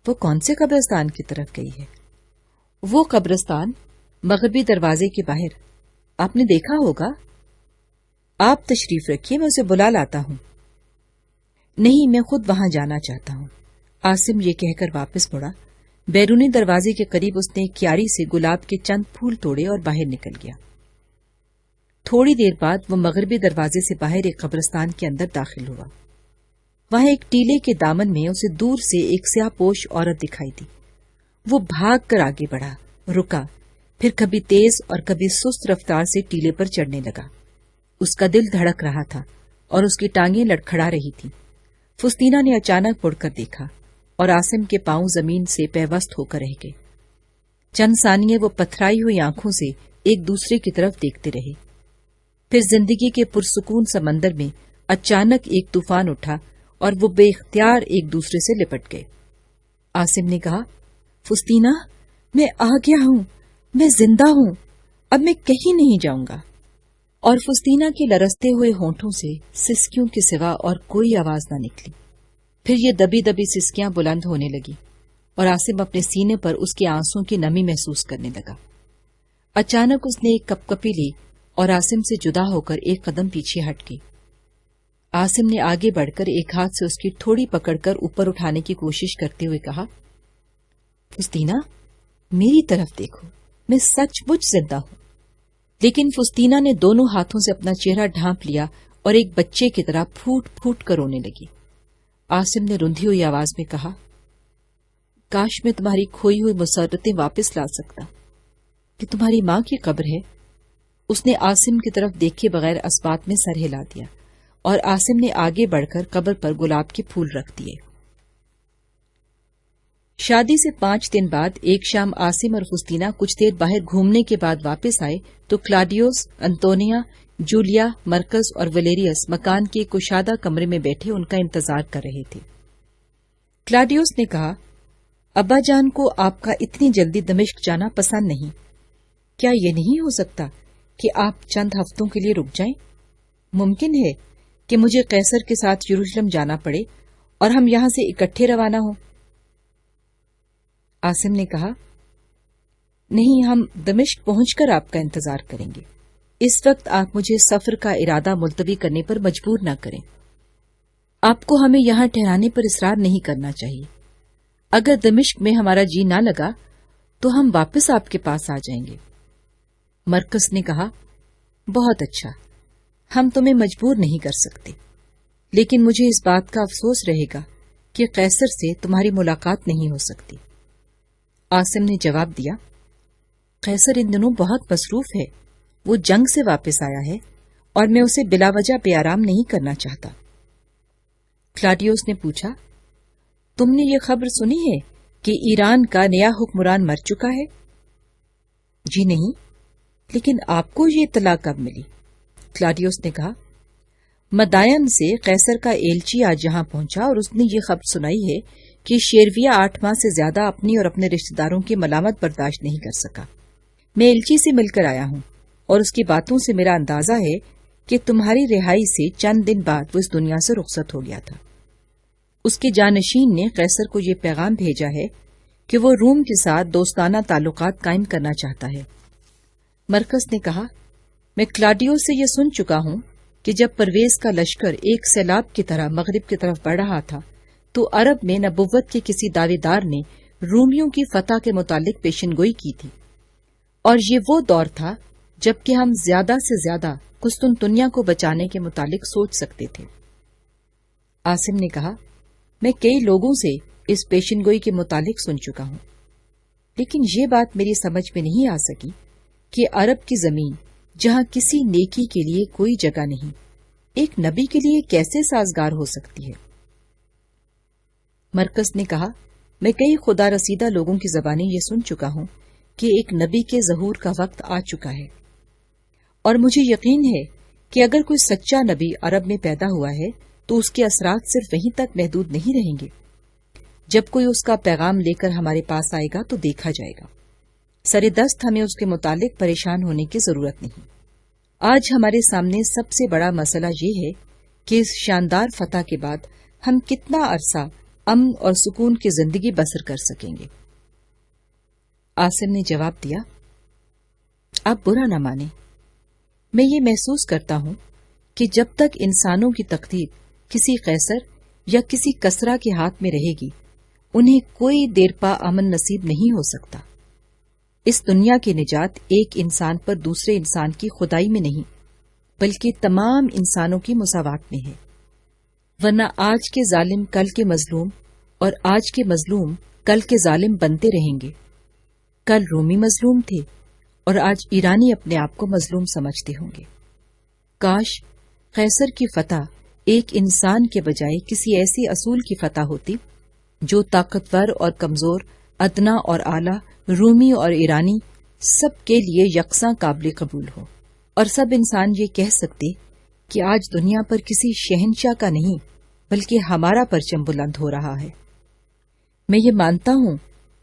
وہ کون سے قبرستان کی طرف گئی ہے؟ وہ قبرستان مغربی دروازے کے باہر، آپ نے دیکھا ہوگا۔ آپ تشریف رکھیے، میں اسے بلا لاتا ہوں۔ نہیں، میں خود وہاں جانا چاہتا ہوں۔ عاصم یہ کہہ کر واپس مڑا۔ بیرونی دروازے کے قریب اس نے ایک کیاری سے گلاب کے چند پھول توڑے اور باہر نکل گیا۔ تھوڑی دیر بعد وہ مغربی دروازے سے باہر ایک قبرستان کے اندر داخل ہوا۔ وہاں ایک ٹیلے کے دامن میں اسے دور سے ایک سیاہ پوش عورت دکھائی دی۔ وہ بھاگ کر آگے بڑھا، رکا، پھر کبھی تیز اور کبھی سست رفتار سے ٹیلے پر چڑھنے لگا۔ اس کا دل دھڑک رہا تھا اور اس کی ٹانگیں لڑکھڑا رہی تھیں۔ فستینہ نے اچانک مڑ کر دیکھا اور عاصم کے پاؤں زمین سے پیوست ہو کر رہ گئے۔ چند ثانیے وہ پتھرائی ہوئی آنکھوں سے ایک دوسرے کی طرف دیکھتے رہے۔ پھر زندگی کے پرسکون سمندر میں اچانک ایک طوفان اٹھا اور وہ بے اختیار ایک دوسرے سے لپٹ گئے۔ عاصم نے کہا، فستینہ، میں آ گیا ہوں، میں زندہ ہوں، اب میں کہیں نہیں جاؤں گا۔ اور فستینہ کے لرزتے ہوئے ہونٹوں سے سسکیوں کے سوا اور کوئی آواز نہ نکلی۔ پھر یہ دبی دبی سسکیاں بلند ہونے لگی اور عاصم اپنے سینے پر اس کے آنسوں کی نمی محسوس کرنے لگا۔ اچانک اس نے ایک کپکپی لی اور عاصم سے جدا ہو کر ایک قدم پیچھے ہٹ گئی۔ عاصم نے آگے بڑھ کر ایک ہاتھ سے اس کی تھوڑی پکڑ کر اوپر اٹھانے کی کوشش کرتے ہوئے کہا، فستینہ، میری طرف دیکھو، میں سچ مچ زندہ ہوں۔ لیکن فستینہ نے دونوں ہاتھوں سے اپنا چہرہ ڈھانپ لیا اور ایک بچے کی طرح پھوٹ پھوٹ کر رونے لگی۔ عاصم نے رندھی ہوئی آواز میں کہا، کاش میں تمہاری کھوئی ہوئی مسرتیں واپس لا سکتا۔ کہ تمہاری ماں کی قبر ہے؟ اس نے عاصم کی طرف دیکھے بغیر اسبات میں سر ہلا دیا اور عاصم نے آگے بڑھ کر قبر پر گلاب کے پھول رکھ دیے۔ شادی سے 5 دن بعد ایک شام عاصم اور فستینہ کچھ دیر باہر گھومنے کے بعد واپس آئے تو کلاڈیوس، انطونیا، جولیا، مرکز اور ولیریس مکان کے کشادہ کمرے میں بیٹھے ان کا انتظار کر رہے تھے۔ کلاڈیوس نے کہا، ابا جان کو آپ کا اتنی جلدی دمشق جانا پسند نہیں، کیا یہ نہیں ہو سکتا کہ آپ چند ہفتوں کے لیے رک جائیں؟ ممکن ہے کہ مجھے قیصر کے ساتھ یروشلم جانا پڑے اور ہم یہاں سے اکٹھے روانہ ہوں۔ عاصم نے کہا، نہیں، ہم دمشق پہنچ کر آپ کا انتظار کریں گے۔ اس وقت آپ مجھے سفر کا ارادہ ملتوی کرنے پر مجبور نہ کریں۔ آپ کو ہمیں یہاں ٹھہرانے پر اصرار نہیں کرنا چاہیے۔ اگر دمشق میں ہمارا جی نہ لگا تو ہم واپس آپ کے پاس آ جائیں گے۔ مرکز نے کہا، بہت اچھا، ہم تمہیں مجبور نہیں کر سکتے، لیکن مجھے اس بات کا افسوس رہے گا کہ قیصر سے تمہاری ملاقات نہیں ہو سکتی۔ عاصم نے جواب دیا، قیصر ان دنوں بہت مصروف ہے، وہ جنگ سے واپس آیا ہے اور میں اسے بلا وجہ بے آرام نہیں کرنا چاہتا۔ کلاڈیوس نے پوچھا، تم نے یہ خبر سنی ہے کہ ایران کا نیا حکمران مر چکا ہے؟ جی نہیں، لیکن آپ کو یہ اطلاع کب ملی؟ کلاڈیوس نے کہا، مدائن سے قیصر کا ایلچی آج یہاں پہنچا اور اس نے یہ خبر سنائی ہے کہ شیرویہ 8 ماہ سے زیادہ اپنی اور اپنے رشتہ داروں کی ملامت برداشت نہیں کر سکا۔ میں ایلچی سے مل کر آیا ہوں اور اس کی باتوں سے میرا اندازہ ہے کہ تمہاری رہائی سے چند دن بعد وہ اس دنیا سے رخصت ہو گیا تھا۔ اس کے جانشین نے قیصر کو یہ پیغام بھیجا ہے کہ وہ روم کے ساتھ دوستانہ تعلقات قائم کرنا چاہتا ہے۔ مرکز نے کہا، میں کلاڈیوس سے یہ سن چکا ہوں کہ جب پرویز کا لشکر ایک سیلاب کی طرح مغرب کی طرف بڑھ رہا تھا تو عرب میں نبوت کے کسی دعوے دار نے رومیوں کی فتح کے متعلق پیشن گوئی کی تھی، اور یہ وہ دور تھا جبکہ ہم زیادہ سے زیادہ قسطنطنیہ کو بچانے کے متعلق سوچ سکتے تھے۔ عاصم نے کہا، میں کئی لوگوں سے اس پیشن گوئی کے متعلق سن چکا ہوں، لیکن یہ بات میری سمجھ میں نہیں آ سکی کہ عرب کی زمین جہاں کسی نیکی کے لیے کوئی جگہ نہیں، ایک نبی کے لیے کیسے سازگار ہو سکتی ہے۔ مرکز نے کہا، میں کئی خدا رسیدہ لوگوں کی زبانیں یہ سن چکا ہوں کہ ایک نبی کے ظہور کا وقت آ چکا ہے، اور مجھے یقین ہے کہ اگر کوئی سچا نبی عرب میں پیدا ہوا ہے تو اس کے اثرات صرف وہیں تک محدود نہیں رہیں گے۔ جب کوئی اس کا پیغام لے کر ہمارے پاس آئے گا تو دیکھا جائے گا۔ سر دست ہمیں اس کے متعلق پریشان ہونے کی ضرورت نہیں۔ آج ہمارے سامنے سب سے بڑا مسئلہ یہ ہے کہ اس شاندار فتح کے بعد ہم کتنا عرصہ امن اور سکون کی زندگی بسر کر سکیں گے۔ عاصم نے جواب دیا، آپ برا نہ مانیں، میں یہ محسوس کرتا ہوں کہ جب تک انسانوں کی تقدیر کسی قیصر یا کسی کسرا کے ہاتھ میں رہے گی، انہیں کوئی دیر پا امن نصیب نہیں ہو سکتا۔ اس دنیا کی نجات ایک انسان پر دوسرے انسان کی خدائی میں نہیں، بلکہ تمام انسانوں کی مساوات میں ہے۔ ورنہ آج کے ظالم کل کے مظلوم اور آج کے مظلوم کل کے ظالم بنتے رہیں گے۔ کل رومی مظلوم تھے اور آج ایرانی اپنے آپ کو مظلوم سمجھتے ہوں گے۔ کاش قیصر کی فتح ایک انسان کے بجائے کسی ایسے اصول کی فتح ہوتی جو طاقتور اور کمزور، ادنا اور اعلیٰ، رومی اور ایرانی سب کے لیے یکساں قابل قبول ہو، اور سب انسان یہ کہہ سکتے کہ آج دنیا پر کسی شہنشاہ کا نہیں بلکہ ہمارا پرچم بلند ہو رہا ہے۔ میں یہ مانتا ہوں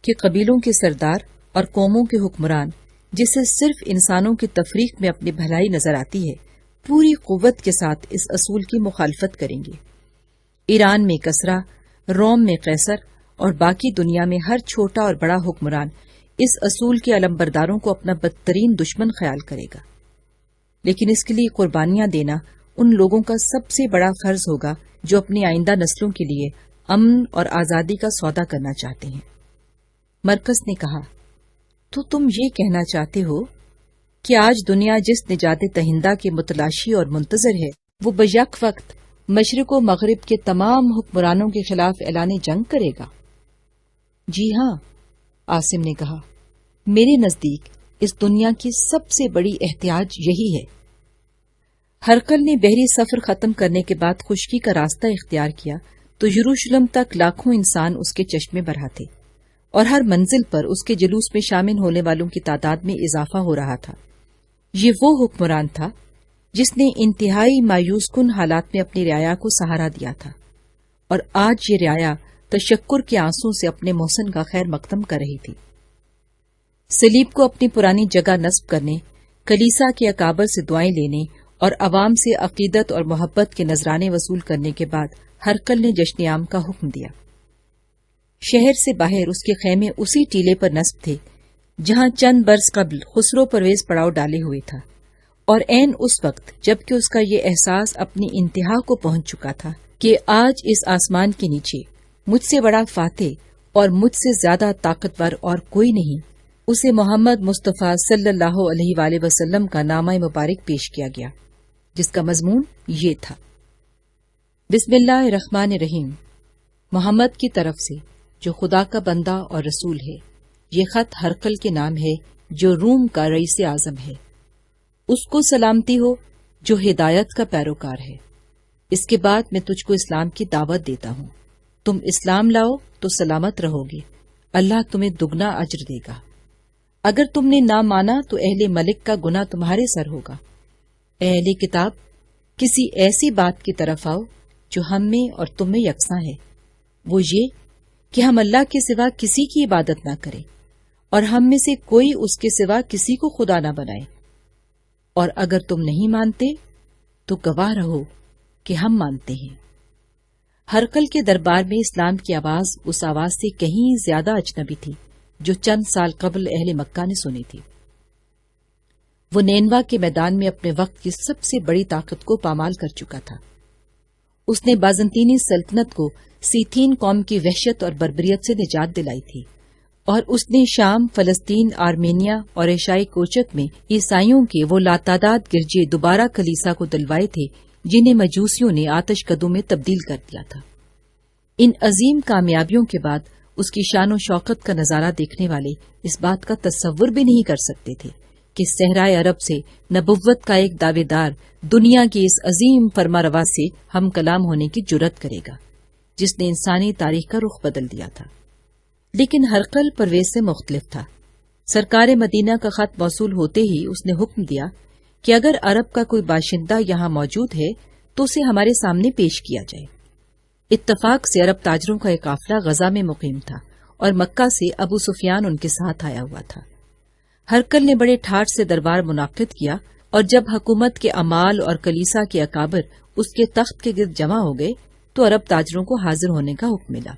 کہ قبیلوں کے سردار اور قوموں کے حکمران، جسے صرف انسانوں کی تفریق میں اپنی بھلائی نظر آتی ہے، پوری قوت کے ساتھ اس اصول کی مخالفت کریں گے۔ ایران میں کسریٰ، روم میں قیصر اور باقی دنیا میں ہر چھوٹا اور بڑا حکمران اس اصول کے علمبرداروں کو اپنا بدترین دشمن خیال کرے گا، لیکن اس کے لیے قربانیاں دینا ان لوگوں کا سب سے بڑا فرض ہوگا جو اپنی آئندہ نسلوں کے لیے امن اور آزادی کا سودا کرنا چاہتے ہیں۔ مرکز نے کہا، تو تم یہ کہنا چاہتے ہو کہ آج دنیا جس نجات دہندہ کے متلاشی اور منتظر ہے، وہ بیک وقت مشرق و مغرب کے تمام حکمرانوں کے خلاف اعلان جنگ کرے گا؟ جی ہاں، عاصم نے کہا، میرے نزدیک اس دنیا کی سب سے بڑی احتیاج یہی ہے۔ ہرقل نے بحری سفر ختم کرنے کے بعد خشکی کا راستہ اختیار کیا تو یروشلم تک لاکھوں انسان اس کے چشمے برہا تھے، اور ہر منزل پر اس کے جلوس میں شامل ہونے والوں کی تعداد میں اضافہ ہو رہا تھا۔ یہ وہ حکمران تھا جس نے انتہائی مایوس کن حالات میں اپنی رعایا کو سہارا دیا تھا، اور آج یہ رعایا تشکر کے آنسوں سے اپنے محسن کا خیر مقدم کر رہی تھی۔ صلیب کو اپنی پرانی جگہ نصب کرنے، کلیسا کے اکابر سے دعائیں لینے اور عوام سے عقیدت اور محبت کے نذرانے وصول کرنے کے بعد ہرقل نے جشن عام کا حکم دیا۔ شہر سے باہر اس کے خیمے اسی ٹیلے پر نصب تھے جہاں چند برس قبل خسرو پرویز پڑاؤ ڈالے ہوئے تھا، اور عین اس وقت جبکہ اس کا یہ احساس اپنی انتہا کو پہنچ چکا تھا کہ آج اس آسمان کے نیچے مجھ سے بڑا فاتح اور مجھ سے زیادہ طاقتور اور کوئی نہیں، اسے محمد مصطفیٰ صلی اللہ علیہ وآلہ وسلم کا نامہ مبارک پیش کیا گیا، جس کا مضمون یہ تھا: بسم اللہ الرحمن الرحیم، محمد کی طرف سے جو خدا کا بندہ اور رسول ہے، یہ خط ہرقل کے نام ہے جو روم کا رئیس اعظم ہے۔ اس کو سلامتی ہو جو ہدایت کا پیروکار ہے۔ اس کے بعد میں تجھ کو اسلام کی دعوت دیتا ہوں، تم اسلام لاؤ تو سلامت رہو گے، اللہ تمہیں دگنا اجر دے گا۔ اگر تم نے نہ مانا تو اہل ملک کا گناہ تمہارے سر ہوگا۔ اے اہل کتاب، کسی ایسی بات کی طرف آؤ جو ہم میں اور تم میں یکساں ہے، وہ یہ کہ ہم اللہ کے سوا کسی کی عبادت نہ کریں اور ہم میں سے کوئی اس کے سوا کسی کو خدا نہ بنائے، اور اگر تم نہیں مانتے تو گواہ رہو کہ ہم مانتے ہیں۔ ہرقل کے دربار میں اسلام کی آواز اس آواز سے کہیں زیادہ اجنبی تھی جو چند سال قبل اہل مکہ نے سنی تھی۔ وہ نینوا کے میدان میں اپنے وقت کی سب سے بڑی طاقت کو پامال کر چکا تھا۔ اس نے بازنطینی سلطنت کو سیتھین قوم کی وحشت اور بربریت سے نجات دلائی تھی، اور اس نے شام، فلسطین، آرمینیا اور ایشیائی کوچک میں عیسائیوں کے وہ لاتعداد گرجے دوبارہ کلیسا کو دلوائے تھے جنہیں مجوسیوں نے آتش کدوں میں تبدیل کر دیا تھا۔ ان عظیم کامیابیوں کے بعد اس کی شان و شوکت کا نظارہ دیکھنے والے اس بات کا تصور بھی نہیں کر سکتے تھے کہ صحرائے عرب سے نبوت کا ایک دعوے دار دنیا کی اس عظیم فرمانروا سے ہم کلام ہونے کی جرات کرے گا جس نے انسانی تاریخ کا رخ بدل دیا تھا۔ لیکن ہرقل پرویز سے مختلف تھا۔ سرکار مدینہ کا خط موصول ہوتے ہی اس نے حکم دیا کہ اگر عرب کا کوئی باشندہ یہاں موجود ہے تو اسے ہمارے سامنے پیش کیا جائے۔ اتفاق سے عرب تاجروں کا ایک قافلہ غزہ میں مقیم تھا اور مکہ سے ابو سفیان ان کے ساتھ آیا ہوا تھا۔ ہرقل نے بڑے ٹھاٹ سے دربار منعقد کیا، اور جب حکومت کے امال اور کلیسا کے اکابر اس کے تخت کے گرد جمع ہو گئے تو عرب تاجروں کو حاضر ہونے کا حکم ملا۔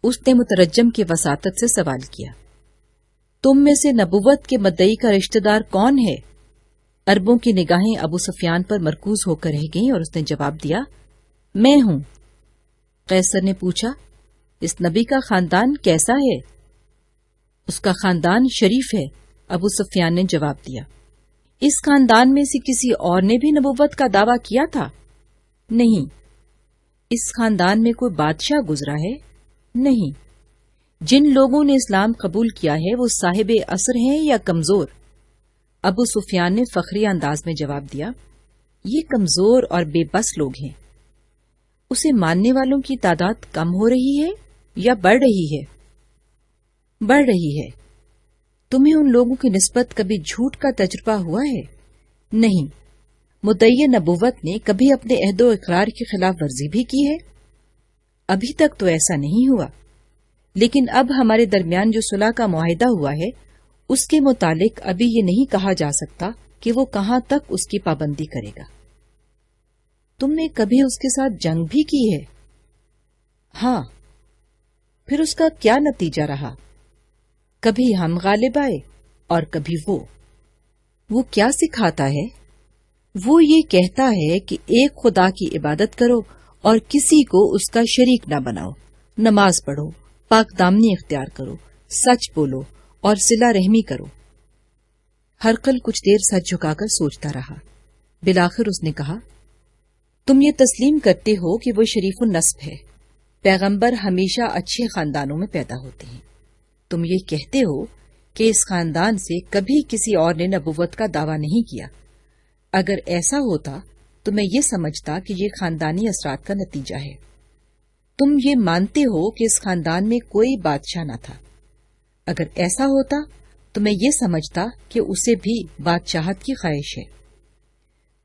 اس نے مترجم کی وساطت سے سوال کیا، تم میں سے نبوت کے مدعی کا رشتہ دار کون ہے؟ عربوں کی نگاہیں ابو سفیان پر مرکوز ہو کر رہ گئیں اور اس نے جواب دیا، میں ہوں۔ قیصر نے پوچھا، اس نبی کا خاندان کیسا ہے؟ اس کا خاندان شریف ہے، ابو سفیان نے جواب دیا۔ اس خاندان میں سے کسی اور نے بھی نبوت کا دعویٰ کیا تھا؟ نہیں، اس خاندان میں کوئی بادشاہ گزرا ہے؟ نہیں۔ جن لوگوں نے اسلام قبول کیا ہے وہ صاحب عصر ہیں یا کمزور؟ ابو سفیان نے فخری انداز میں جواب دیا، یہ کمزور اور بے بس لوگ ہیں۔ اسے ماننے والوں کی تعداد کم ہو رہی ہے یا بڑھ رہی ہے؟ بڑھ رہی ہے۔ تمہیں ان لوگوں کی نسبت کبھی جھوٹ کا تجربہ ہوا ہے؟ نہیں۔ مدعی نبوت نے کبھی اپنے عہد و اقرار کی خلاف ورزی بھی کی ہے؟ ابھی تک تو ایسا نہیں ہوا، لیکن اب ہمارے درمیان جو صلح کا معاہدہ ہوا ہے اس کے متعلق ابھی یہ نہیں کہا جا سکتا کہ وہ کہاں تک اس کی پابندی کرے گا۔ تم نے کبھی اس کے ساتھ جنگ بھی کی ہے؟ ہاں۔ پھر اس کا کیا نتیجہ رہا؟ کبھی ہم غالب آئے اور کبھی وہ۔ وہ کیا سکھاتا ہے؟ وہ یہ کہتا ہے کہ ایک خدا کی عبادت کرو اور کسی کو اس کا شریک نہ بناؤ، نماز پڑھو، پاک دامنی اختیار کرو، سچ بولو اور صلہ رحمی کرو۔ ہرقل کچھ دیر سر جھکا کر سوچتا رہا۔ بالآخر اس نے کہا، تم یہ تسلیم کرتے ہو کہ وہ شریف النسب ہے، پیغمبر ہمیشہ اچھے خاندانوں میں پیدا ہوتے ہیں۔ تم یہ کہتے ہو کہ اس خاندان سے کبھی کسی اور نے نبوت کا دعویٰ نہیں کیا۔ اگر ایسا ہوتا تو میں یہ سمجھتا کہ یہ خاندانی اثرات کا نتیجہ ہے۔ تم یہ مانتے ہو کہ اس خاندان میں کوئی بادشاہ نہ تھا۔ اگر ایسا ہوتا تو میں یہ سمجھتا کہ اسے بھی بادشاہت کی خواہش ہے۔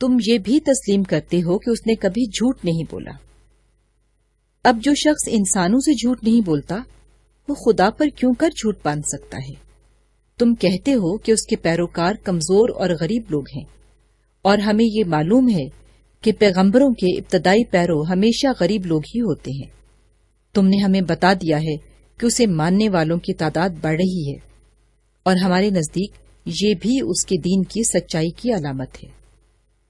تم یہ بھی تسلیم کرتے ہو کہ اس نے کبھی جھوٹ نہیں بولا۔ اب جو شخص انسانوں سے جھوٹ نہیں بولتا وہ خدا پر کیوں کر جھوٹ باندھ سکتا ہے؟ تم کہتے ہو کہ اس کے پیروکار کمزور اور غریب لوگ ہیں، اور ہمیں یہ معلوم ہے کہ پیغمبروں کے ابتدائی پیرو ہمیشہ غریب لوگ ہی ہوتے ہیں۔ تم نے ہمیں بتا دیا ہے کہ اسے ماننے والوں کی تعداد بڑھ رہی ہے، اور ہمارے نزدیک یہ بھی اس کے دین کی سچائی کی علامت ہے۔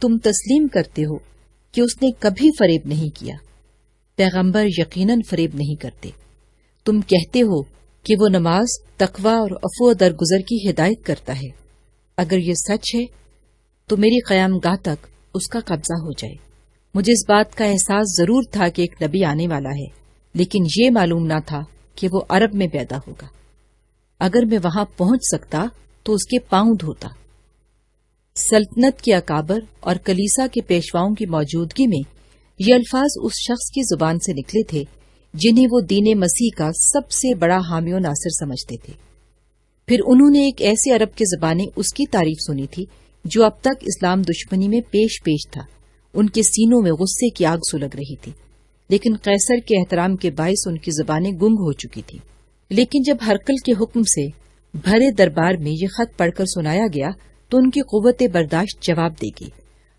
تم تسلیم کرتے ہو کہ اس نے کبھی فریب نہیں کیا۔ پیغمبر یقیناً فریب نہیں کرتے۔ تم کہتے ہو کہ وہ نماز، تقوی اور عفو و درگزر کی ہدایت کرتا ہے۔ اگر یہ سچ ہے تو میری قیام گاہ تک اس کا قبضہ ہو جائے۔ مجھے اس بات کا احساس ضرور تھا کہ ایک نبی آنے والا ہے، لیکن یہ معلوم نہ تھا کہ وہ عرب میں پیدا ہوگا۔ اگر میں وہاں پہنچ سکتا تو اس کے پاؤں دھوتا۔ سلطنت کے اکابر اور کلیسا کے پیشواؤں کی موجودگی میں یہ الفاظ اس شخص کی زبان سے نکلے تھے جنہیں وہ دین مسیح کا سب سے بڑا حامی و ناصر سمجھتے تھے۔ پھر انہوں نے ایک ایسے عرب کی زبانیں اس کی تعریف سنی تھی جو اب تک اسلام دشمنی میں پیش تھا۔ ان کے سینوں میں غصے کی آگ سلگ رہی تھی، لیکن قیصر کے احترام کے باعث ان کی زبانیں گنگ ہو چکی تھی۔ لیکن جب ہرقل کے حکم سے بھرے دربار میں یہ خط پڑھ کر سنایا گیا تو ان کی قوت برداشت جواب دے گی۔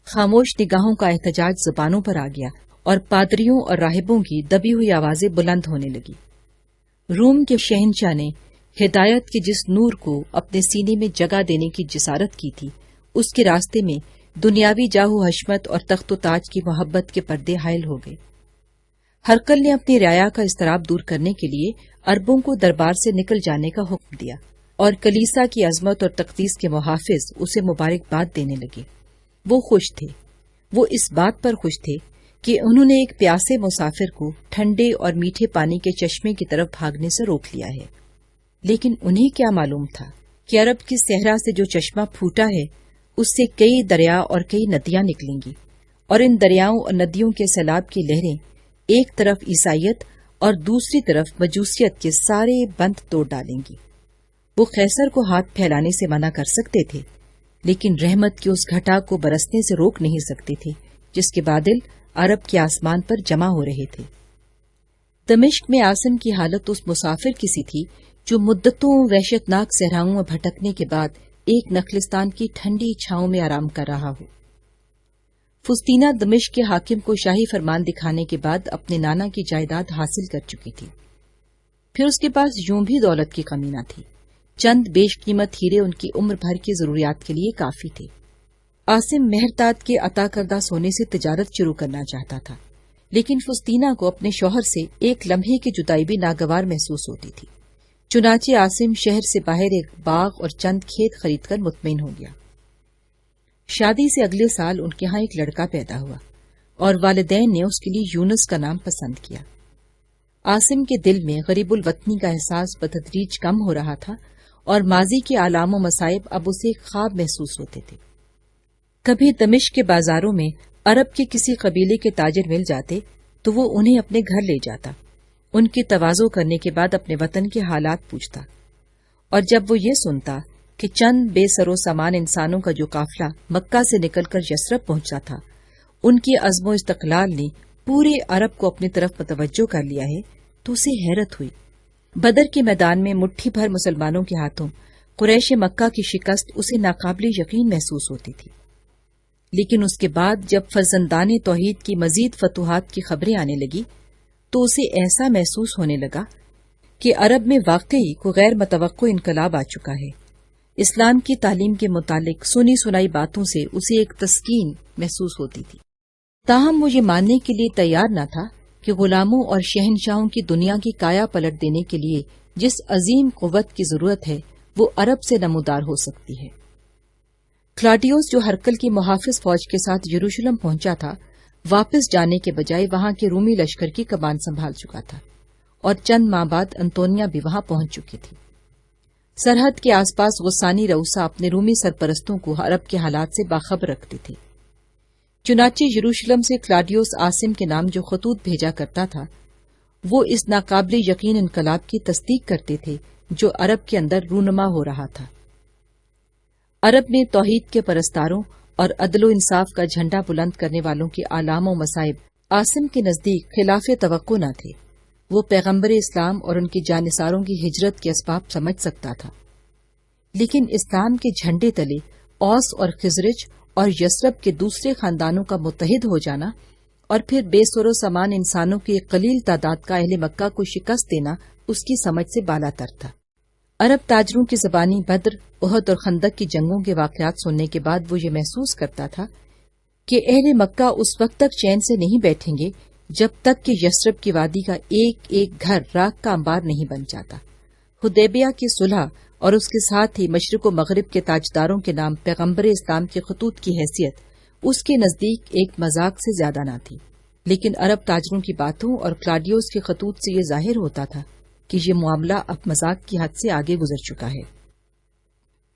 خاموش نگاہوں کا احتجاج زبانوں پر آ گیا اور پادریوں اور راہبوں کی دبی ہوئی آوازیں بلند ہونے لگی۔ روم کے شہنشاہ نے ہدایت کے جس نور کو اپنے سینے میں جگہ دینے کی جسارت کی تھی، اس کے راستے میں دنیاوی جاہ و حشمت اور تخت و تاج کی محبت کے پردے حائل ہو گئے۔ ہرقل نے اپنی رعایا کا اضطراب دور کرنے کے لیے عربوں کو دربار سے نکل جانے کا حکم دیا، اور کلیسا کی عظمت اور تقدیس کے محافظ اسے مبارکباد دینے لگے۔ وہ خوش تھے۔ وہ اس بات پر خوش تھے کہ انہوں نے ایک پیاسے مسافر کو ٹھنڈے اور میٹھے پانی کے چشمے کی طرف بھاگنے سے روک لیا ہے۔ لیکن انہیں کیا معلوم تھا کہ عرب کی صحرا سے جو چشمہ پھوٹا ہے اس سے کئی دریا اور کئی ندیاں نکلیں گی، اور ان دریاؤں اور ندیوں کے سیلاب کی لہریں ایک طرف عیسائیت اور دوسری طرف مجوسیت کے سارے بند توڑ ڈالیں گی۔ وہ قیصر کو ہاتھ پھیلانے سے منع کر سکتے تھے، لیکن رحمت کی اس گھٹا کو برسنے سے روک نہیں سکتے تھے جس کے بادل عرب کے آسمان پر جمع ہو رہے تھے۔ دمشق میں عاصم کی حالت اس مسافر کی سی تھی جو مدتوں وحشتناک صحراؤں میں بھٹکنے کے بعد ایک نخلستان کی ٹھنڈی چھاؤں میں آرام کر رہا ہو۔ فسطینہ دمشق کے حاکم کو شاہی فرمان دکھانے کے بعد اپنے نانا کی جائیداد حاصل کر چکی تھی۔ پھر اس کے پاس یوں بھی دولت کی کمی نہ تھی۔ چند بیش قیمت ہیرے ان کی عمر بھر کی ضروریات کے لیے کافی تھے۔ عاصم مہرتات کے عطا کردہ سونے سے تجارت شروع کرنا چاہتا تھا، لیکن فسطینہ کو اپنے شوہر سے ایک لمحے کی جدائی بھی ناگوار محسوس ہوتی تھی۔ چنانچہ عاصم شہر سے باہر ایک باغ اور چند کھیت خرید کر مطمئن ہو گیا۔ شادی سے اگلے سال ان کے ہاں ایک لڑکا پیدا ہوا، اور والدین نے اس کے لیے یونس کا نام پسند کیا۔ عاصم کے دل میں غریب الوطنی کا احساس بتدریج کم ہو رہا تھا اور ماضی کے آلام و مصائب اب اسے ایک خواب محسوس ہوتے تھے۔ کبھی دمشق کے بازاروں میں عرب کے کسی قبیلے کے تاجر مل جاتے تو وہ انہیں اپنے گھر لے جاتا، ان کی تواضع کرنے کے بعد اپنے وطن کے حالات پوچھتا، اور جب وہ یہ سنتا کہ چند بے سر و سامان انسانوں کا جو قافلہ مکہ سے نکل کر یثرب پہنچا تھا، ان کی عزم و استقلال نے پورے عرب کو اپنی طرف متوجہ کر لیا ہے، تو اسے حیرت ہوئی۔ بدر کے میدان میں مٹھی بھر مسلمانوں کے ہاتھوں قریش مکہ کی شکست اسے ناقابل یقین محسوس ہوتی تھی، لیکن اس کے بعد جب فرزندان توحید کی مزید فتوحات کی خبریں آنے لگی تو اسے ایسا محسوس ہونے لگا کہ عرب میں واقعی کوئی غیر متوقع انقلاب آ چکا ہے۔ اسلام کی تعلیم کے متعلق سنی سنائی باتوں سے اسے ایک تسکین محسوس ہوتی تھی، تاہم وہ یہ ماننے کے لیے تیار نہ تھا کہ غلاموں اور شہنشاہوں کی دنیا کی کایا پلٹ دینے کے لیے جس عظیم قوت کی ضرورت ہے وہ عرب سے نمودار ہو سکتی ہے۔ کلاڈیوس جو ہرکل کی محافظ فوج کے ساتھ یروشلم پہنچا تھا، واپس جانے کے بجائے وہاں کے رومی لشکر کی کمان سنبھال چکا تھا، اور چند ماہ بعد انطونیا بھی وہاں پہنچ چکی تھی۔ سرحد کے آس پاس غسانی رؤسا اپنے رومی سرپرستوں کو عرب کے حالات سے باخبر رکھتے تھے، چنانچہ یروشلم سے کلاڈیوس عاصم کے نام جو خطوط بھیجا کرتا تھا وہ اس ناقابل یقین انقلاب کی تصدیق کرتے تھے جو عرب کے اندر رونما ہو رہا تھا۔ عرب میں توحید کے پرستاروں اور عدل و انصاف کا جھنڈا بلند کرنے والوں کے آلام و مصائب عاصم کے نزدیک خلاف توقع نہ تھے۔ وہ پیغمبر اسلام اور ان کے جانثاروں کی ہجرت کے اسباب سمجھ سکتا تھا، لیکن اسلام کے جھنڈے تلے اوس اور خزرج اور یثرب کے دوسرے خاندانوں کا متحد ہو جانا اور پھر بے سر و سامان انسانوں کی ایک قلیل تعداد کا اہل مکہ کو شکست دینا اس کی سمجھ سے بالا تر تھا۔ عرب تاجروں کی زبانی بدر، احد اور خندق کی جنگوں کے واقعات سننے کے بعد وہ یہ محسوس کرتا تھا کہ اہل مکہ اس وقت تک چین سے نہیں بیٹھیں گے جب تک کہ یثرب کی وادی کا ایک ایک گھر راکھ کا انبار نہیں بن جاتا۔ حدیبیہ کی صلح اور اس کے ساتھ ہی مشرق و مغرب کے تاجداروں کے نام پیغمبر اسلام کے خطوط کی حیثیت اس کے نزدیک ایک مذاق سے زیادہ نہ تھی، لیکن عرب تاجروں کی باتوں اور کلاڈیوس کے خطوط سے یہ ظاہر ہوتا تھا کہ یہ معاملہ اب مذاق کی حد سے آگے گزر چکا ہے۔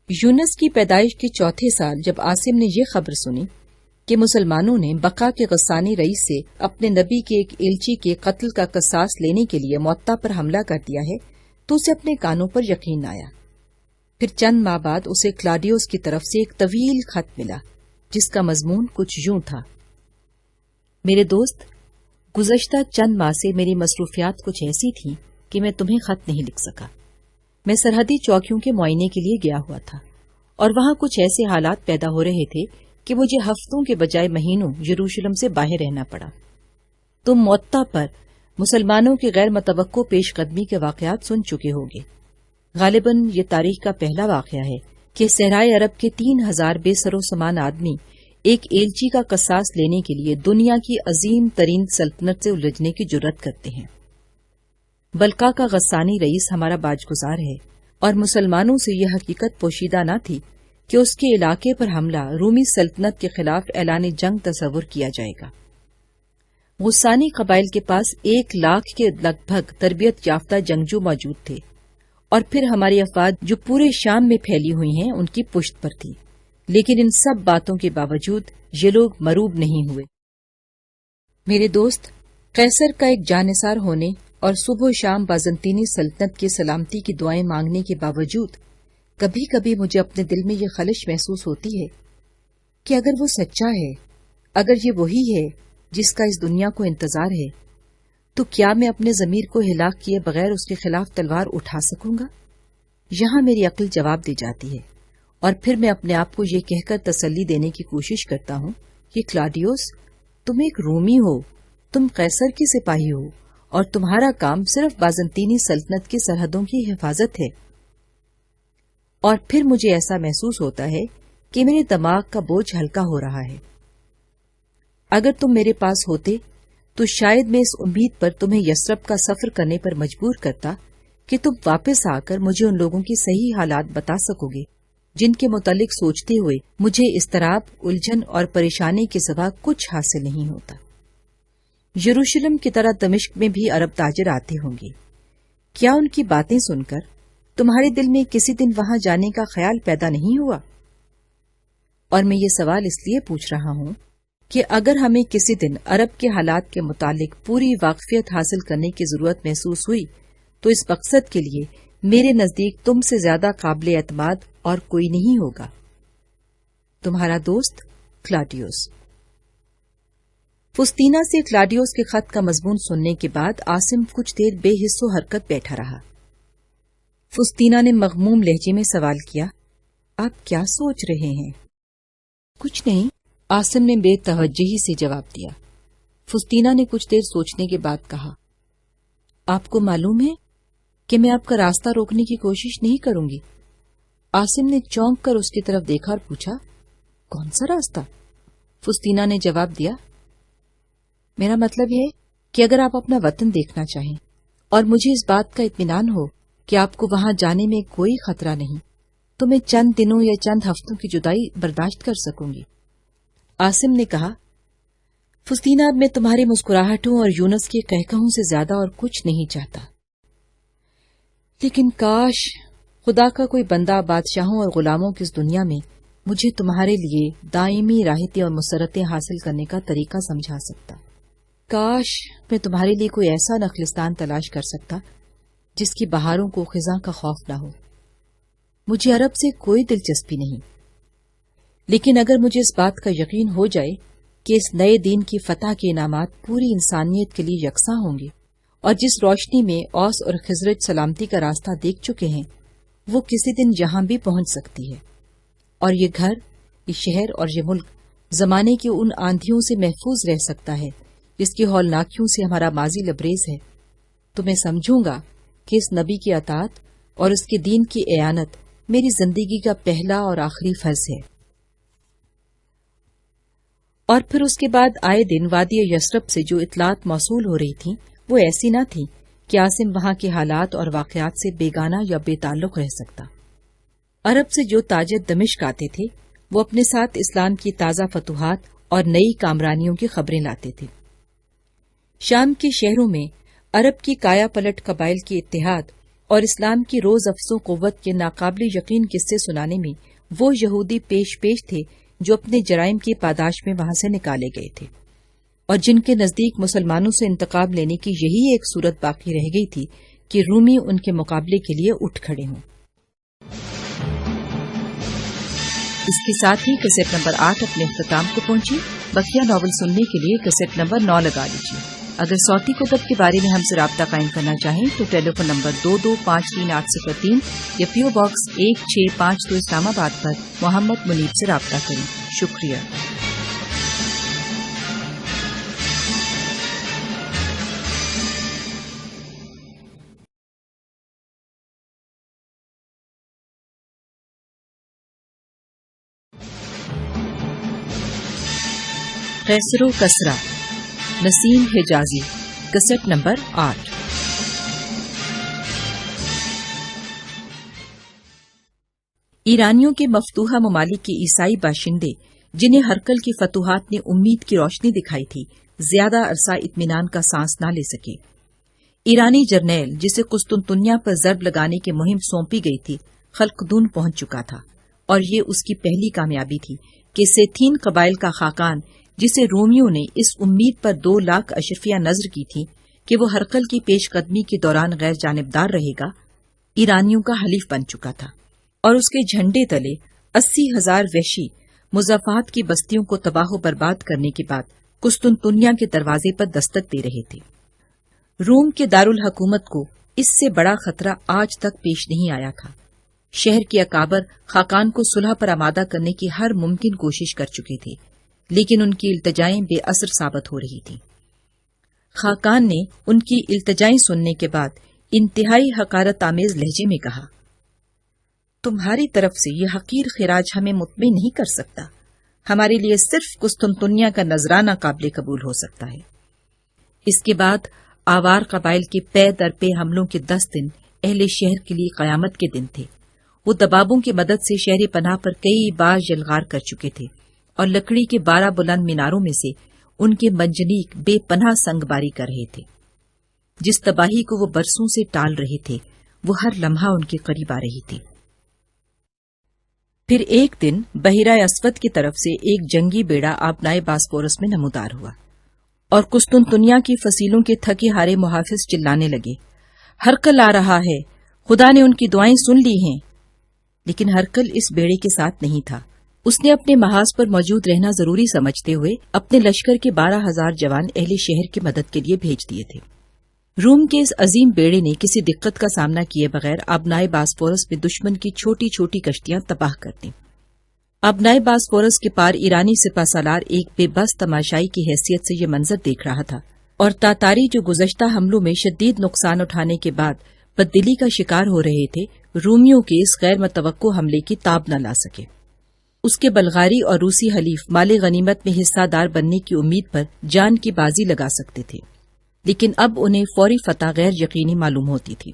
یونس کی پیدائش کے چوتھے سال جب عاصم نے یہ خبر سنی کہ مسلمانوں نے بقا کے غسانی رئیس سے اپنے نبی کے ایک ایلچی کے قتل کا قصاص لینے کے لیے معطا پر حملہ کر دیا ہے تو اسے اپنے کانوں پر یقین آیا۔ پھر چند ماہ بعد اسے کلاڈیوس کی طرف سے ایک طویل خط ملا جس کا مضمون کچھ یوں تھا: میرے دوست، گزشتہ چند ماہ سے میری مصروفیات کچھ ایسی تھیں کہ میں تمہیں خط نہیں لکھ سکا۔ میں سرحدی چوکیوں کے معائنے کے لیے گیا ہوا تھا اور وہاں کچھ ایسے حالات پیدا ہو رہے تھے کہ مجھے ہفتوں کے بجائے مہینوں یروشلم سے باہر رہنا پڑا۔ تم معطا پر مسلمانوں کی غیر متوقع پیش قدمی کے واقعات سن چکے ہوگے۔ غالباً یہ تاریخ کا پہلا واقعہ ہے کہ صحرائے عرب کے 3000 بے سر و سامان آدمی ایک ایلچی کا قصاص لینے کے لیے دنیا کی عظیم ترین سلطنت سے الجھنے کی جرت کرتے ہیں۔ بلقا کا غسانی رئیس ہمارا باجگزار ہے اور مسلمانوں سے یہ حقیقت پوشیدہ نہ تھی کہ اس کے علاقے پر حملہ رومی سلطنت کے خلاف اعلان جنگ تصور کیا جائے گا۔ غسانی قبائل کے پاس 1,00,000 کے لگ بھگ تربیت یافتہ جنگجو موجود تھے، اور پھر ہماری افواج جو پورے شام میں پھیلی ہوئی ہیں ان کی پشت پر تھی، لیکن ان سب باتوں کے باوجود یہ لوگ مروب نہیں ہوئے۔ میرے دوست، قیصر کا ایک جانثار ہونے اور صبح و شام بازنطینی سلطنت کی سلامتی کی دعائیں مانگنے کے باوجود کبھی کبھی مجھے اپنے دل میں یہ خلش محسوس ہوتی ہے کہ اگر وہ سچا ہے، اگر یہ وہی ہے جس کا اس دنیا کو انتظار ہے، تو کیا میں اپنے ضمیر کو ہلاک کیے بغیر اس کے خلاف تلوار اٹھا سکوں گا؟ یہاں میری عقل جواب دے جاتی ہے، اور پھر میں اپنے آپ کو یہ کہہ کر تسلی دینے کی کوشش کرتا ہوں کہ کلاڈیوس، تم ایک رومی ہو، تم قیصر کے سپاہی ہو، اور تمہارا کام صرف بازنطینی سلطنت کی سرحدوں کی حفاظت ہے۔ اور پھر مجھے ایسا محسوس ہوتا ہے کہ میرے دماغ کا بوجھ ہلکا ہو رہا ہے۔ اگر تم میرے پاس ہوتے تو شاید میں اس امید پر تمہیں یثرب کا سفر کرنے پر مجبور کرتا کہ تم واپس آ کر مجھے ان لوگوں کی صحیح حالات بتا سکو گے جن کے متعلق سوچتے ہوئے مجھے اضطراب، الجھن اور پریشانی کے سوا کچھ حاصل نہیں ہوتا۔ یروشلم کی طرح دمشق میں بھی عرب تاجر آتے ہوں گے. کیا ان کی باتیں سن کر تمہارے دل میں کسی دن وہاں جانے کا خیال پیدا نہیں ہوا؟ اور میں یہ سوال اس لیے پوچھ رہا ہوں کہ اگر ہمیں کسی دن عرب کے حالات کے متعلق پوری واقفیت حاصل کرنے کی ضرورت محسوس ہوئی تو اس مقصد کے لیے میرے نزدیک تم سے زیادہ قابل اعتماد اور کوئی نہیں ہوگا. تمہارا دوست کلاڈیوس. فسطینہ سے کلاڈیوس کے خط کا مضمون سننے کے بعد عاصم کچھ دیر بے حس و حرکت بیٹھا رہا. فسطینہ نے مغموم لہجے میں سوال کیا، آپ کیا سوچ رہے ہیں؟ کچھ نہیں، عاصم نے بے توجہی سے جواب دیا. فسطینہ نے کچھ دیر سوچنے کے بعد کہا، آپ کو معلوم ہے کہ میں آپ کا راستہ روکنے کی کوشش نہیں کروں گی. عاصم نے چونک کر اس کی طرف دیکھا اور پوچھا، کون سا راستہ؟ فسطینہ نے جواب دیا، میرا مطلب ہے کہ اگر آپ اپنا وطن دیکھنا چاہیں اور مجھے اس بات کا اطمینان ہو کہ آپ کو وہاں جانے میں کوئی خطرہ نہیں تو میں چند دنوں یا چند ہفتوں کی جدائی برداشت کر سکوں گی. عاصم نے کہا، فسطینہ اب میں تمہاری مسکراہٹوں اور یونس کے قہقہوں سے زیادہ اور کچھ نہیں چاہتا، لیکن کاش خدا کا کوئی بندہ بادشاہوں اور غلاموں کی اس دنیا میں مجھے تمہارے لیے دائمی راحتیں اور مسرتیں حاصل کرنے کا طریقہ سمجھا سکتا. کاش میں تمہارے لیے کوئی ایسا نخلستان تلاش کر سکتا جس کی بہاروں کو خزاں کا خوف نہ ہو. مجھے عرب سے کوئی دلچسپی نہیں، لیکن اگر مجھے اس بات کا یقین ہو جائے کہ اس نئے دین کی فتح کے انعامات پوری انسانیت کے لیے یکساں ہوں گے اور جس روشنی میں اوس اور خزرج سلامتی کا راستہ دیکھ چکے ہیں وہ کسی دن یہاں بھی پہنچ سکتی ہے، اور یہ گھر، یہ شہر اور یہ ملک زمانے کی ان آندھیوں سے محفوظ رہ سکتا ہے جس کی ہولناکیوں سے ہمارا ماضی لبریز ہے، تو میں سمجھوں گا کہ اس نبی کی اطاعت اور اس کے دین کی اعانت میری زندگی کا پہلا اور آخری فرض ہے. اور پھر اس کے بعد آئے دن وادی یثرب سے جو اطلاعات موصول ہو رہی تھیں وہ ایسی نہ تھیں کہ عاصم وہاں کے حالات اور واقعات سے بیگانہ یا بے تعلق رہ سکتا. عرب سے جو تاجر دمشق آتے تھے وہ اپنے ساتھ اسلام کی تازہ فتوحات اور نئی کامرانیوں کی خبریں لاتے تھے. شام کے شہروں میں عرب کی کایا پلٹ قبائل کی اتحاد اور اسلام کی روز افزوں قوت کے ناقابل یقین قصے سنانے میں وہ یہودی پیش تھے جو اپنے جرائم کی پاداش میں وہاں سے نکالے گئے تھے اور جن کے نزدیک مسلمانوں سے انتقام لینے کی یہی ایک صورت باقی رہ گئی تھی کہ رومی ان کے مقابلے کے لیے اٹھ کھڑے ہوں. اس کے ساتھ ہی کیسٹ نمبر 8 اپنے اختتام کو پہنچی. بقیہ ناول سننے کے لیے کیسٹ نمبر 9 لگا لیجیے. اگر صوتی کتب کے بارے میں ہم سے رابطہ قائم کرنا چاہیں تو ٹیلی فون نمبر 22533803 یا پیو باکس 1652 اسلام آباد پر محمد منیب سے رابطہ کریں. شکریہ. قیصر و کسریٰ، نسیم حجازی، کیسٹ نمبر 8. ایرانیوں کے مفتوحہ ممالک کے عیسائی باشندے جنہیں ہرکل کی فتوحات نے امید کی روشنی دکھائی تھی زیادہ عرصہ اطمینان کا سانس نہ لے سکے. ایرانی جرنیل جسے قسطنطنیہ پر ضرب لگانے کی مہم سونپی گئی تھی خلقدون پہنچ چکا تھا اور یہ اس کی پہلی کامیابی تھی کہ سیتھین قبائل کا خاقان جسے رومیوں نے اس امید پر 2 لاکھ اشرفیہ نظر کی تھی کہ وہ ہرقل کی پیش قدمی کے دوران غیر جانبدار رہے گا، ایرانیوں کا حلیف بن چکا تھا اور اس کے جھنڈے تلے 80,000 وحشی مضافات کی بستیوں کو تباہ و برباد کرنے کے بعد قسطنطنیہ کے دروازے پر دستک دے رہے تھے. روم کے دارالحکومت کو اس سے بڑا خطرہ آج تک پیش نہیں آیا تھا. شہر کے اکابر خاقان کو صلح پر آمادہ کرنے کی ہر ممکن کوشش کر چکے تھے، لیکن ان کی التجائیں بے اثر ثابت ہو رہی تھیں. خاقان نے ان کی التجائیں سننے کے بعد انتہائی حقارت آمیز لہجے میں کہا، تمہاری طرف سے یہ حقیر خراج ہمیں مطمئن نہیں کر سکتا. ہمارے لیے صرف قسطنطنیہ کا نذرانہ قابل قبول ہو سکتا ہے. اس کے بعد آوار قبائل کے پے در پے حملوں کے 10 دن اہل شہر کے لیے قیامت کے دن تھے. وہ دبابوں کی مدد سے شہر پناہ پر کئی بار یلغار کر چکے تھے اور لکڑی کے 12 بلند میناروں میں سے ان کے منجنیق بے پناہ سنگ باری کر رہے تھے۔ جس تباہی کو وہ برسوں سے ٹال رہے تھے وہ ہر لمحہ ان کے قریب آ رہی تھی۔ پھر ایک دن بحیرہ اسود کی طرف سے ایک جنگی بیڑا آبنائے باسفورس میں نمودار ہوا، اور قسطنطنیہ کی فصیلوں کے تھکے ہارے محافظ چلانے لگے، ہرکل آ رہا ہے، خدا نے ان کی دعائیں سن لی ہیں۔ لیکن ہرکل اس بیڑے کے ساتھ نہیں تھا۔ اس نے اپنے محاذ پر موجود رہنا ضروری سمجھتے ہوئے اپنے لشکر کے 12,000 جوان اہل شہر کی مدد کے لیے بھیج دیے تھے۔ روم کے اس عظیم بیڑے نے کسی دقت کا سامنا کیے بغیر آبنائے باسفورس میں دشمن کی چھوٹی چھوٹی کشتیاں تباہ کر دیں۔ آبنائے باسفورس کے پار ایرانی سپہ سالار ایک بے بس تماشائی کی حیثیت سے یہ منظر دیکھ رہا تھا، اور تاتاری جو گزشتہ حملوں میں شدید نقصان اٹھانے کے بعد بددلی کا شکار ہو رہے تھے، رومیوں کے اس غیر متوقع حملے کی تاب نہ لا سکے۔ اس کے بلغاری اور روسی حلیف مال غنیمت میں حصہ دار بننے کی امید پر جان کی بازی لگا سکتے تھے، لیکن اب انہیں فوری فتح غیر یقینی معلوم ہوتی تھی۔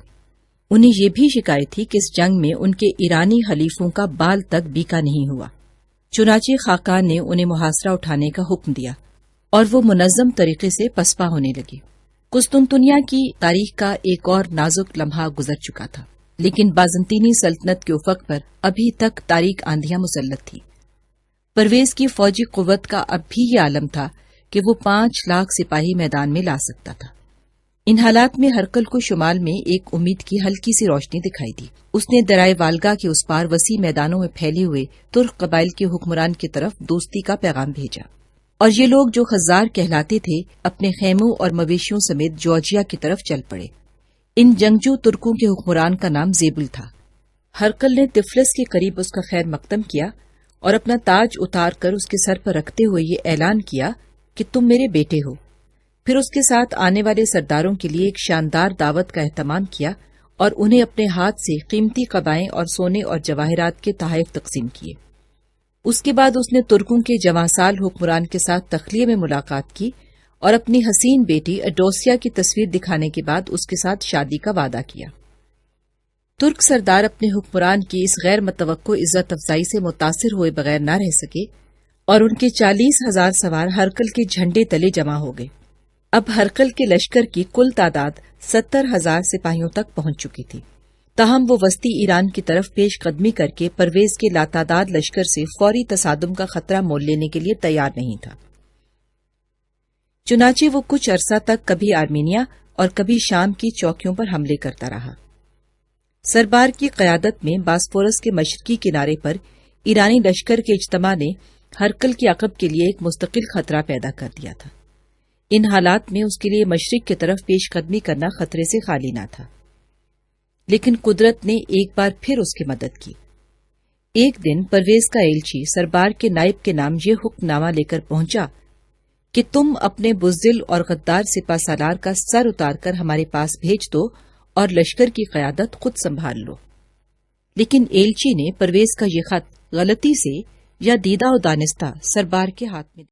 انہیں یہ بھی شکایت تھی کہ اس جنگ میں ان کے ایرانی حلیفوں کا بال تک بیکا نہیں ہوا۔ چنانچہ خاقان نے انہیں محاصرہ اٹھانے کا حکم دیا اور وہ منظم طریقے سے پسپا ہونے لگے۔ قسطنطنیہ کی تاریخ کا ایک اور نازک لمحہ گزر چکا تھا، لیکن بازنطینی سلطنت کے افق پر ابھی تک تاریک آندھیاں مسلط تھی۔ پرویز کی فوجی قوت کا اب بھی یہ عالم تھا کہ وہ 5 لاکھ سپاہی میدان میں لا سکتا تھا۔ ان حالات میں ہرکل کو شمال میں ایک امید کی ہلکی سی روشنی دکھائی دی۔ اس نے درائے والگا کے اس پار وسیع میدانوں میں پھیلے ہوئے ترک قبائل کے حکمران کی طرف دوستی کا پیغام بھیجا، اور یہ لوگ جو خزار کہلاتے تھے اپنے خیموں اور مویشیوں سمیت جارجیا کی طرف چل پڑے۔ ان جنگجو ترکوں کے حکمران کا نام زیبل تھا۔ ہرکل نے طفلس کے قریب اس کا خیر مقدم کیا اور اپنا تاج اتار کر اس کے سر پر رکھتے ہوئے یہ اعلان کیا کہ تم میرے بیٹے ہو۔ پھر اس کے ساتھ آنے والے سرداروں کے لیے ایک شاندار دعوت کا اہتمام کیا اور انہیں اپنے ہاتھ سے قیمتی قبائیں اور سونے اور جواہرات کے تحائف تقسیم کیے۔ اس کے بعد اس نے ترکوں کے جوان سال حکمران کے ساتھ تخلیہ میں ملاقات کی اور اپنی حسین بیٹی اڈوسیا کی تصویر دکھانے کے بعد اس کے ساتھ شادی کا وعدہ کیا۔ ترک سردار اپنے حکمران کی اس غیر متوقع عزت افزائی سے متاثر ہوئے بغیر نہ رہ سکے اور ان کے 40,000 سوار ہرکل کے جھنڈے تلے جمع ہو گئے۔ اب ہرکل کے لشکر کی کل تعداد 70,000 سپاہیوں تک پہنچ چکی تھی، تاہم وہ وسطی ایران کی طرف پیش قدمی کر کے پرویز کے لاتعداد لشکر سے فوری تصادم کا خطرہ مول لینے کے لیے تیار نہیں تھا۔ چنانچہ وہ کچھ عرصہ تک کبھی آرمینیا اور کبھی شام کی چوکیوں پر حملے کرتا رہا۔ سربار کی قیادت میں باسفورس کے مشرقی کنارے پر ایرانی لشکر کے اجتماع نے ہرکل کے عقب کے لیے ایک مستقل خطرہ پیدا کر دیا تھا۔ ان حالات میں اس کے لیے مشرق کی طرف پیش قدمی کرنا خطرے سے خالی نہ تھا، لیکن قدرت نے ایک بار پھر اس کی مدد کی۔ ایک دن پرویز کا ایلچی سربار کے نائب کے نام یہ حکم نامہ لے کر پہنچا کہ تم اپنے بزدل اور غدار سپہ سالار کا سر اتار کر ہمارے پاس بھیج دو اور لشکر کی قیادت خود سنبھال لو۔ لیکن ایلچی نے پرویز کا یہ خط غلطی سے یا دیدہ و دانستہ سربار کے ہاتھ میں